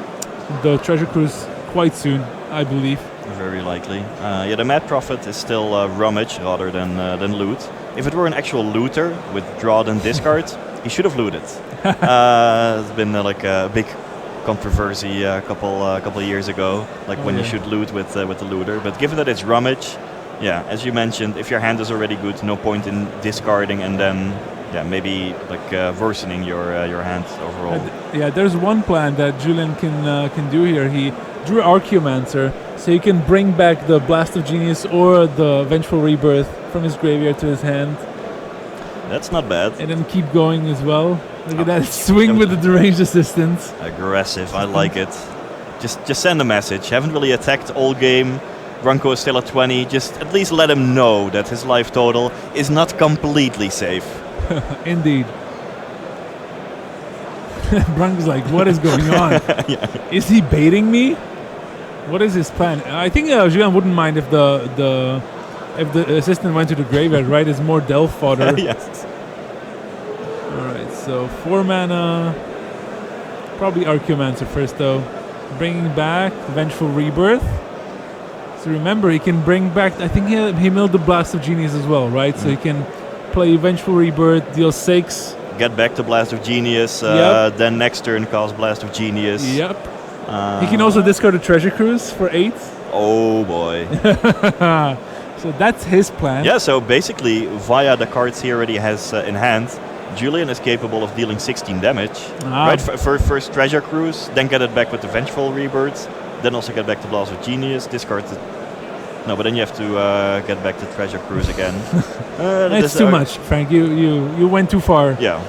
Treasure Cruise quite soon, I believe. Very likely. Yeah, the Mad Prophet is still rummage rather than loot. If it were an actual looter with draw and discard, he should have looted. It's been like a big controversy a couple of years ago, like when you should loot with the looter. But given that it's rummage, yeah, as you mentioned, if your hand is already good, no point in discarding and then maybe like worsening your hand overall. Yeah, there's one plan that Julian can do here. He drew Archaeomancer, so he can bring back the Blast of Genius or the Vengeful Rebirth from his graveyard to his hand. That's not bad. And then keep going as well. Look at that swing with the deranged assistance. Aggressive, I like it. Just send a message. Haven't really attacked all game. Branko is still at 20. Just at least let him know that his life total is not completely safe. Indeed. Branko's like, what is going on? Yeah. Is he baiting me? What is his plan? I think Julian wouldn't mind if the assistant went to the graveyard, right? It's more Delph fodder. Yes. Alright, so 4 mana. Probably Archaeomancer first, though. Bringing back Vengeful Rebirth. So remember, he can bring back... I think he milled the Blast of Genius as well, right? So he can play Vengeful Rebirth, deal 6. Get back to Blast of Genius, then next turn cast Blast of Genius. Yep. He can also discard a Treasure Cruise for 8. Oh boy. So that's his plan. Yeah, so basically, via the cards he already has in hand, Julian is capable of dealing 16 damage. Right, first Treasure Cruise, then get it back with the Vengeful Rebirth, then also get back to Blast of Genius, discard it. No, but then you have to get back to Treasure Cruise again. That's too much, Frank. You went too far. Yeah.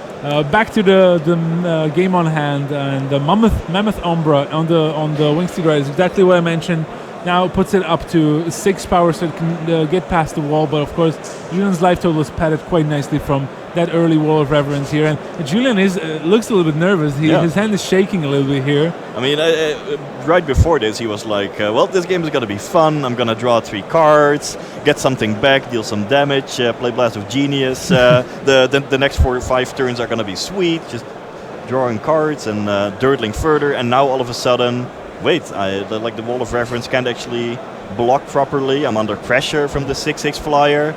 Back to the game on hand, and the Mammoth Umbra on the Wingsteed Rider is exactly what I mentioned. Now puts it up to 6 power, so it can get past the wall. But of course, Julian's life total is padded quite nicely from that early Wall of Reverence here. And Julian looks a little bit nervous. His hand is shaking a little bit here. I mean, right before this, he was like, well, this game is going to be fun. I'm going to draw 3 cards, get something back, deal some damage, play Blast of Genius. The next 4 or 5 turns are going to be sweet, just drawing cards and dirtling further. And now all of a sudden, wait, like the Wall of Reverence can't actually block properly. I'm under pressure from the 6/6 flyer.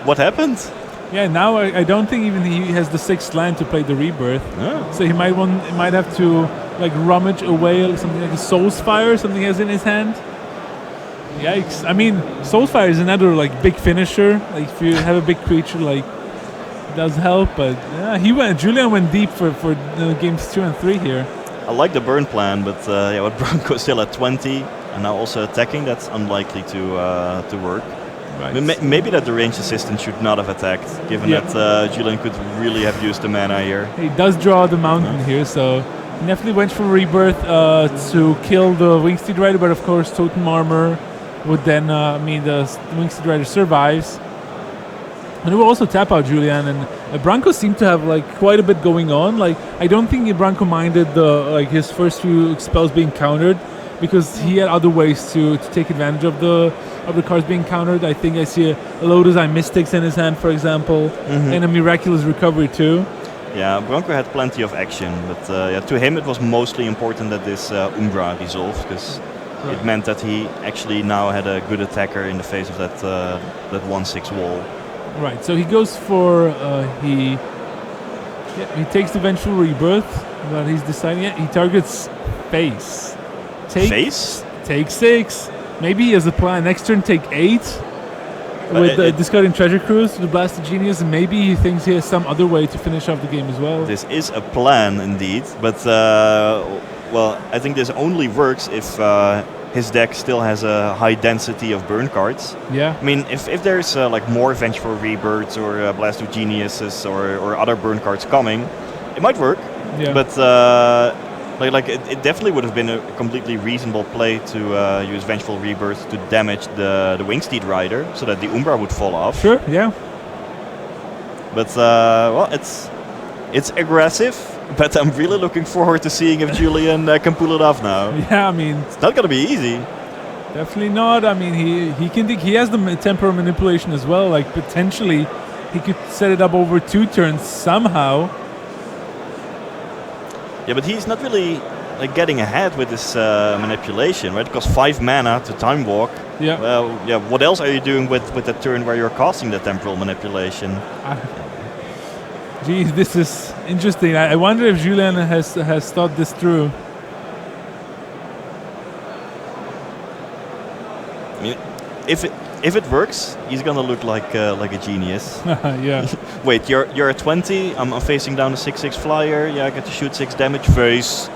What happened? Yeah, now I don't think even he has the 6th land to play the Rebirth. Oh. So he might have to like rummage away something like a Soul's Fire, something he has in his hand. Yikes! I mean, Soul's Fire is another like big finisher. Like if you have a big creature, like it does help. But Julian went deep for games 2 and 3 here. I like the burn plan, but with Branko still at 20 and now also attacking, that's unlikely to work. Right. Maybe that the range assistant should not have attacked, given that Julian could really have used the mana here. He does draw the mountain here, so he definitely went for Rebirth to kill the Wingsteed Rider, but of course Totem Armor would then mean the Wingsteed Rider survives. And it will also tap out Julian, and Branko seemed to have like quite a bit going on. Like I don't think Branko minded his first few spells being countered, because he had other ways to take advantage of the cards being countered. I think I see a Lotus Eye Mystics in his hand, for example, and a Miraculous Recovery too. Yeah, Branko had plenty of action, but to him it was mostly important that this Umbra resolved, because it meant that he actually now had a good attacker in the face of that 1/6 wall. Right, so he goes for he takes the Vengeful Rebirth, but he's deciding he targets face. Face? Take 6. Maybe he has a plan. Next turn, take 8 with discarding Treasure Cruise to the Blast of Genius. And maybe he thinks he has some other way to finish off the game as well. This is a plan indeed, but I think this only works if his deck still has a high density of burn cards. Yeah. I mean, if there's like more Vengeful Rebirths or Blast of Geniuses or other burn cards coming, it might work. Yeah. But it definitely would have been a completely reasonable play to use Vengeful Rebirth to damage the Wingsteed Rider so that the Umbra would fall off. Sure, yeah. But well, it's aggressive. But I'm really looking forward to seeing if Julian can pull it off now. Yeah, I mean, It's not gonna be easy. definitely not. I mean, he can he has the tempo manipulation as well. Like potentially, he could set it up over 2 turns somehow. Yeah, but he's not really like getting ahead with this manipulation, right? Because 5 mana to time walk. Yeah. Well, yeah. What else are you doing with the turn where you're casting the temporal manipulation? Geez, this is interesting. I wonder if Julien has thought this through. I mean, if it works, he's gonna look like a genius. Yeah. Wait, you're at 20. I'm facing down a 6/6 flyer. Yeah, I get to shoot 6 damage. Face.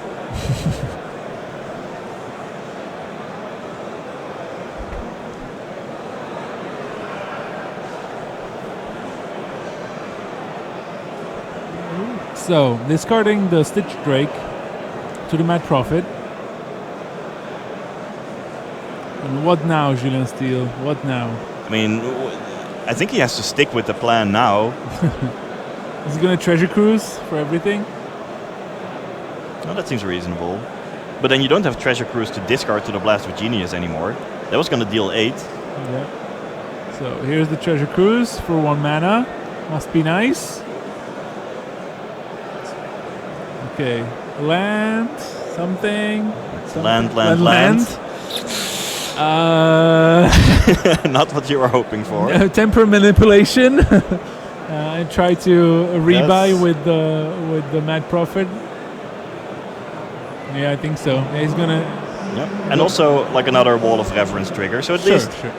So discarding the Stitch Drake to the Mad Prophet. And what now, Julien Steele? What now? I mean, I think he has to stick with the plan now. Is he gonna treasure cruise for everything? Well, that seems reasonable. But then you don't have Treasure Cruise to discard to the Blast of Genius anymore. That was gonna deal 8. Yeah. So here's the treasure cruise for 1 mana. Must be nice. Okay. Land. Something. Land. Not what you were hoping for. Temper manipulation. I try to rebuy Yes. with the Mad Prophet. Yeah, I think so. Yeah, he's gonna. Yeah. And also like another Wall of Reverence trigger. So at least Sure.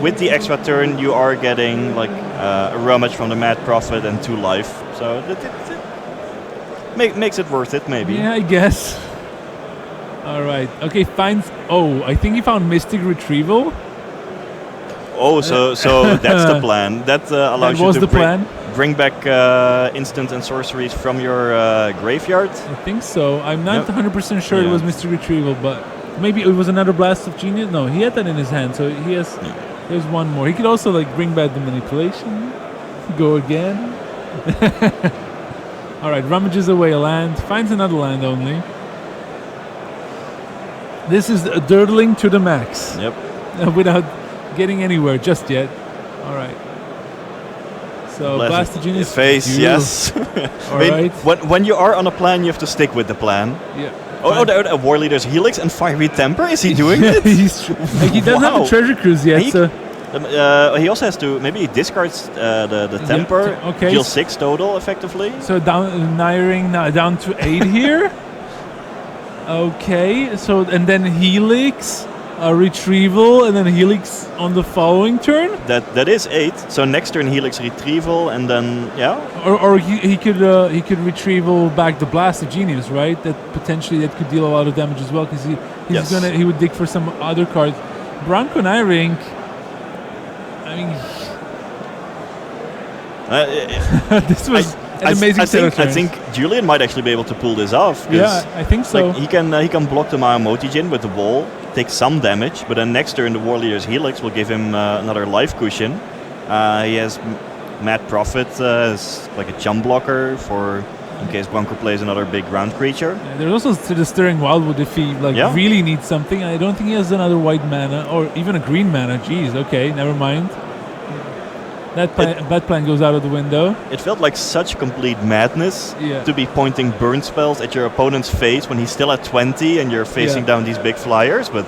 with the extra turn you are getting like a rummage from the Mad Prophet and 2 life. So it makes it worth it maybe. Yeah, I guess. All right. Okay, finds. Oh, I think he found Mystic Retrieval. Oh, so that's the plan. That allows That was you to the plan. bring back instant and sorceries from your graveyard. I think so. I'm not Yep. 100% sure it Yeah. was Mystic Retrieval, but maybe it was another Blast of Genius. No, he had that in his hand, so he has. There's one more. He could also like bring back the manipulation. Go again. All right, rummages away a land, finds another land only. This is a dirtling to the max. Yep. Without getting anywhere just yet. All right. So Blast of Genius. Face, you. yes. All I mean, right. when you are on a plan, you have to stick with the plan. Yeah. Oh, the War Leader's Helix and Fiery Temper. Is he doing it? Like he doesn't have Wow. a treasure cruise yet. He- So He also has to. Maybe he discards the Temper. okay. Deal 6 total, effectively. so down to 8 here. Okay. So and then Helix, Retrieval, and then Helix on the following turn. That is 8. So next turn Helix Retrieval, and then yeah. Or he could retrieval back the Blast of Genius, right? That potentially that could deal a lot of damage as well because Yes. he would dig for some other cards. Bronco Nyrink. I mean, this was an amazing set of I turns. think Julian might actually be able to pull this off. 'Cause, Yeah, I think so. Like he can block the Mahamotijin with the wall, take some damage, but then next turn the War Leader's Helix will give him another life cushion. He has Mad Prophet as like a chump blocker for in case Bunker plays another big ground creature. Yeah, there's also the Stirring Wildwood if he really needs something. I don't think he has another white mana or even a green mana. Jeez, okay, never mind. That plan goes out of the window. It felt like such complete madness to be pointing burn spells at your opponent's face when he's still at 20 and you're facing down these big flyers, but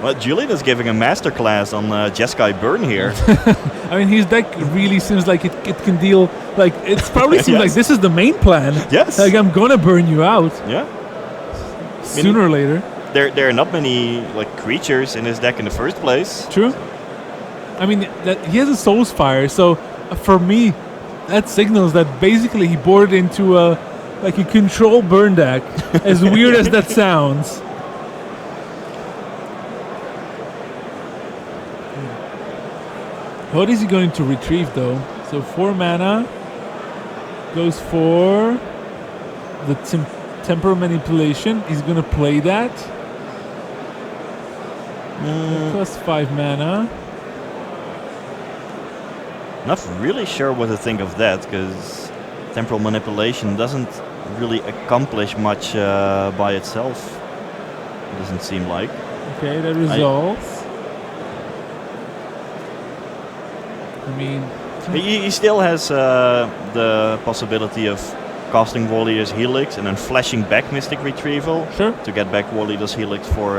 well, Julian is giving a masterclass on Jeskai Burn here. I mean, his deck really seems like it can deal. Like it probably seems like this is the main plan. Yes. Like I'm gonna burn you out Yeah. sooner or later. There are not many like creatures in his deck in the first place. True. I mean, that he has a Soul's Fire, so for me, that signals that basically he boarded into a control burn deck. As weird as that sounds. What is he going to retrieve though? So 4 mana goes for the temper manipulation. He's gonna play that. Plus 5 mana. Not really sure what to think of that, because temporal manipulation doesn't really accomplish much by itself. It doesn't seem like. Okay, that resolves. I mean, He still has the possibility of casting War Leader's Helix and then flashing back Mystic Retrieval sure. to get back War Leader's Helix for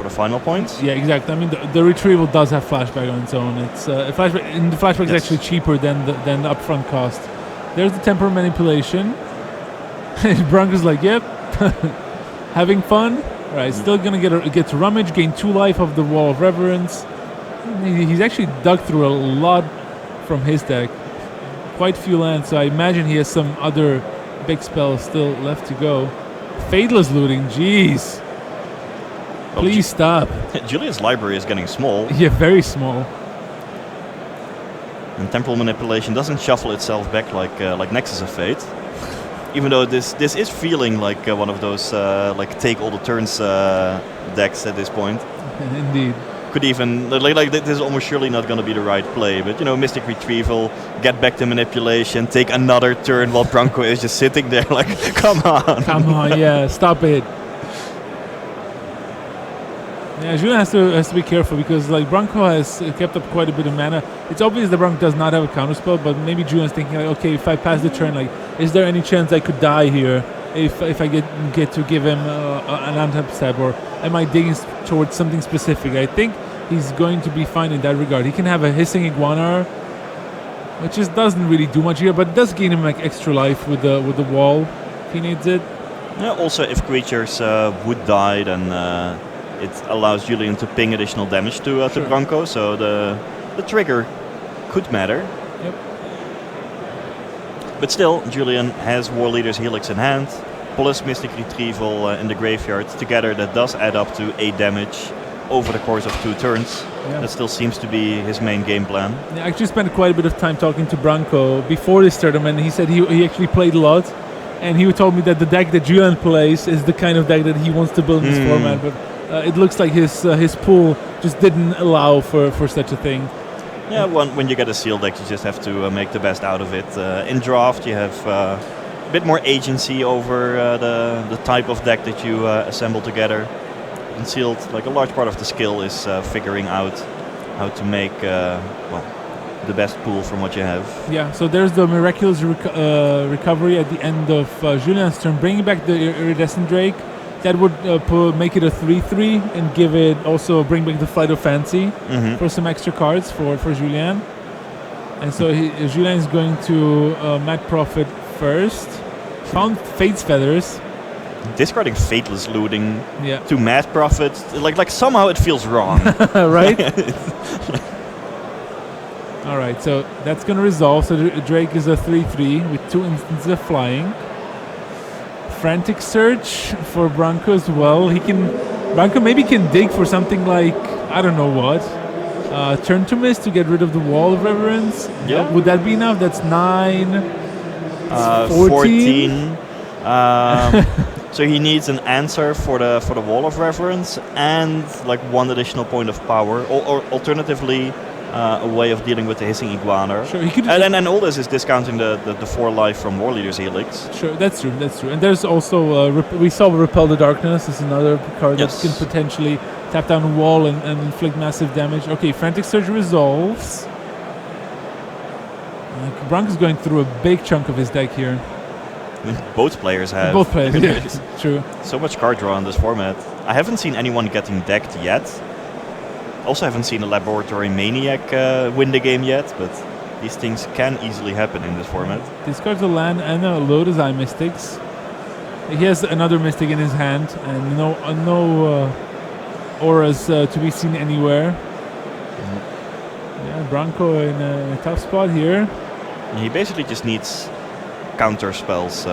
the final points. Yeah, exactly. I mean, the retrieval does have flashback on its own. It's flashback, and the flashback is actually cheaper than the upfront cost. There's the temporal manipulation. Bronco's like, yep, having fun. All right, still gonna get to rummage, gain 2 life of the Wall of Reverence. He's actually dug through a lot from his deck. Quite few lands, so I imagine he has some other big spells still left to go. Fadeless looting, jeez. Please stop. Julian's library is getting small. Yeah, very small. And temporal manipulation doesn't shuffle itself back like Nexus of Fate. Even though this is feeling like one of those like take all the turns decks at this point. Indeed. Could even like this is almost surely not going to be the right play, but you know, Mystic Retrieval, get back to manipulation, take another turn while Bronco is just sitting there like, come on, yeah, stop it. Yeah, Julian has to be careful because like Bronco has kept up quite a bit of mana. It's obvious that Bronco does not have a counterspell, but maybe Julian's thinking like, okay, if I pass the turn, like, is there any chance I could die here if I get to give him an untap stab, or am I digging towards something specific? I think he's going to be fine in that regard. He can have a hissing iguana, which just doesn't really do much here, but it does gain him like extra life with the wall if he needs it. Yeah. Also, if creatures would die, then it allows Julian to ping additional damage to Sure. Bronco, so the trigger could matter. Yep. But still, Julian has War Leader's Helix in hand, plus Mystic Retrieval in the graveyard. Together, that does add up to 8 damage over the course of 2 turns. Yeah. That still seems to be his main game plan. Yeah, I actually spent quite a bit of time talking to Bronco before this tournament. He said he actually played a lot, and he told me that the deck that Julian plays is the kind of deck that he wants to build in this format. But it looks like his pool just didn't allow for such a thing. Yeah, when you get a seal deck, you just have to make the best out of it. In draft, you have a bit more agency over the type of deck that you assemble together. In sealed, like a large part of the skill is figuring out how to make the best pool from what you have. Yeah, so there's the miraculous recovery at the end of Julian's turn, bringing back the Iridescent Drake. That would make it a 3/3 and give it also bring back the Flight of Fancy for some extra cards for Julien. And so Julien is going to Mad Prophet first. Found Fate's Feathers. Discarding Fateless Looting Yeah. to Mad Prophet, like somehow it feels wrong. Right? All right, so that's going to resolve. So Drake is a 3/3 with 2 instances of flying. Frantic Search for Bronco as well. Bronco maybe can dig for something like, I don't know what. Turn to Mist to get rid of the Wall of Reverence. Yeah. Would that be enough? That's 9. 14. So he needs an answer for the Wall of Reverence and like 1 additional point of power, or alternatively a way of dealing with the Hissing Iguana. Sure, he could. And all this is discounting the 4 life from War Leader's Helix. Sure, that's true. And there's also we saw Repel the Darkness is another card Yes. that can potentially tap down a wall and inflict massive damage. Okay, Frantic Surge resolves. Bronco's going through a big chunk of his deck here. I mean, both players have. Both players, yes, true. So much card draw in this format. I haven't seen anyone getting decked yet. Also haven't seen a Laboratory Maniac win the game yet, but these things can easily happen in this format. Discards a land and a Lotus Eye Mystics. He has another Mystic in his hand and no auras to be seen anywhere. Yeah, Bronco in a tough spot here. He basically just needs counter spells,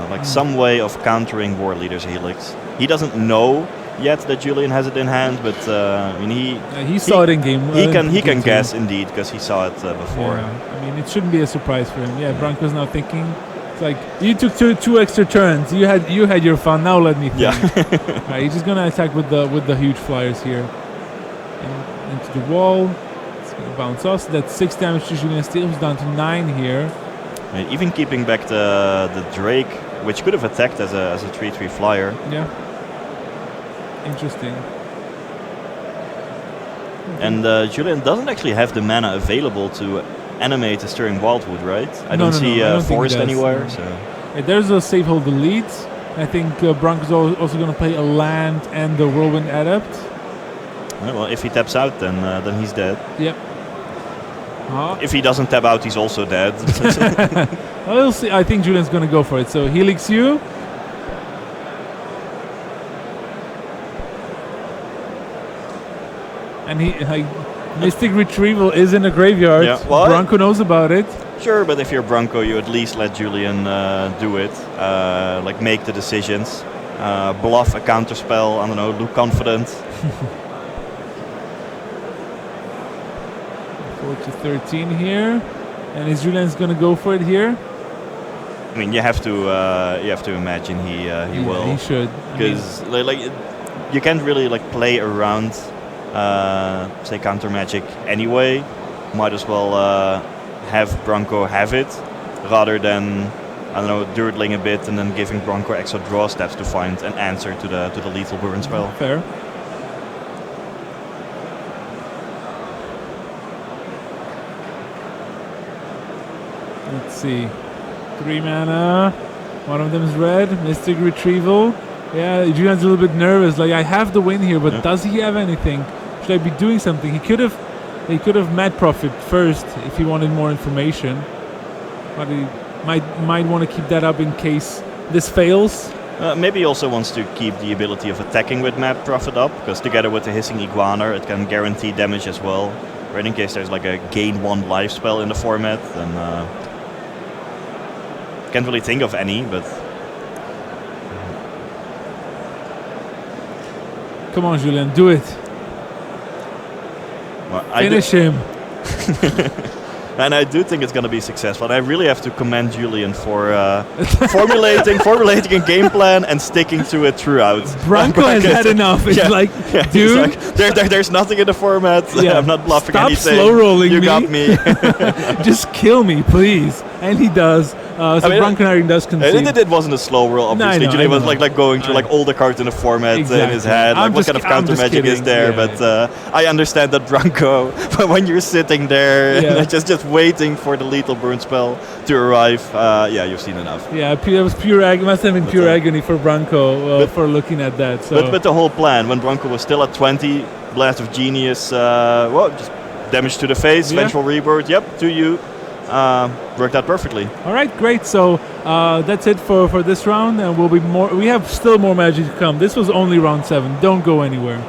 like some way of countering War Leader's Helix. He doesn't know yet that Julian has it in hand, but I mean he saw it in game. He can guess indeed because he saw it before. Yeah. I mean, it shouldn't be a surprise for him. Yeah, Bronco's now thinking. It's like you took two extra turns. You had your fun. Now let me think. Yeah. Right, he's just gonna attack with the huge flyers here. Into the wall. It's Bounce off. So that's 6 damage to Julian Steele, who's down to 9 here. Even keeping back the Drake, which could have attacked as a 3/3 flyer. Yeah. Interesting. And Julian doesn't actually have the mana available to animate the Stirring Wildwood, right? I don't see I don't think he Forest does, anywhere. no. So. Yeah, there's a safe hold delete. I think Bronco's also going to play a land and the Whirlwind Adept. Well, if he taps out, then he's dead. Yep. If he doesn't tap out, he's also dead. Well, we'll see. I think Julian's going to go for it. So Helix you. And Mystic Retrieval is in the graveyard. Yeah. Well, Bronco knows about it. Sure, but if you're Bronco, you at least let Julian do it. Like make the decisions. Bluff a counterspell, I don't know, look confident. 4 to 13 here. And is Julian's going to go for it here? I mean, you have to imagine he will. He should. Because like you can't really like play around say counter magic anyway. Might as well have Bronco have it rather than I don't know dirtling a bit and then giving Bronco extra draw steps to find an answer to the lethal burn spell. Fair. Let's see. 3 mana. One of them is red. Mystic Retrieval. Yeah, Julian's a little bit nervous. Like, I have the win here, but does he have anything? Should I be doing something? He could have Mad Prophet first if he wanted more information. But he might want to keep that up in case this fails. Maybe he also wants to keep the ability of attacking with Mad Prophet up, because together with the Hissing Iguana, it can guarantee damage as well. Right, in case there's like a gain 1 life spell in the format, then can't really think of any, but Come on, Julian, do it. well, Finish him. And I do think it's going to be successful. And I really have to commend Julian for formulating a game plan and sticking to it throughout. Bronco has had enough. It's like, dude, like, there's nothing in the format. Yeah. I'm not bluffing Stop anything. slow rolling you me. got me. Just kill me, please. And he does. Bronco Naring does concede. It wasn't a slow roll, obviously. No, Julian was like going through like all the cards in the format in his head. Like what kind of counter magic is there? I understand that Bronco. But when you're sitting there just waiting for the lethal burn spell to arrive, you've seen enough. Yeah, it was pure agony. Must have been pure agony for Bronco for looking at that. So. But the whole plan, when Bronco was still at 20, Blast of Genius, just damage to the face, Vengeful Rebirth, to you. Worked out perfectly. All right, great. So that's it for this round, and we'll be more. We have still more Magic to come. This was only round 7. Don't go anywhere.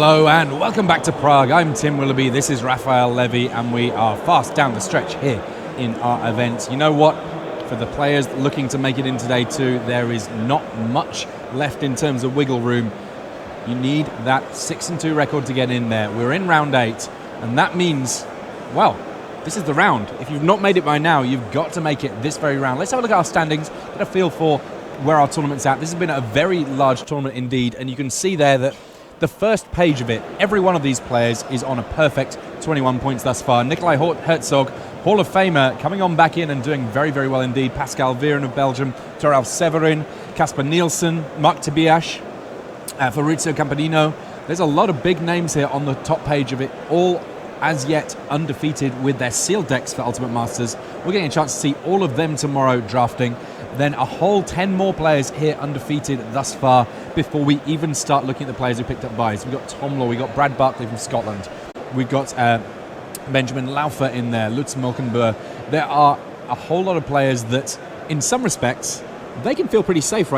Hello and welcome back to Prague. I'm Tim Willoughby, this is Raphael Levy, and we are fast down the stretch here in our event. You know what? For the players looking to make it in today too, there is not much left in terms of wiggle room. You need that 6-2 record to get in there. We're in round 8, and that means, well, this is the round. If you've not made it by now, you've got to make it this very round. Let's have a look at our standings, get a feel for where our tournament's at. This has been a very large tournament indeed, and you can see there that the first page of it, every one of these players is on a perfect 21 points thus far. Nikolai Herzog, Hall of Famer, coming on back in and doing very, very well indeed. Pascal Viren of Belgium, Toralf Severin, Casper Nielsen, Mark Tobias, Fabrizio Campanino. There's a lot of big names here on the top page of it, all as yet undefeated with their sealed decks for Ultimate Masters. We're getting a chance to see all of them tomorrow drafting. Then a whole 10 more players here undefeated thus far before we even start looking at the players who picked up buys. We've got Tom Law, we've got Brad Barkley from Scotland, we've got Benjamin Laufer in there, Lutz Milkenburg. There are a whole lot of players that, in some respects, they can feel pretty safe right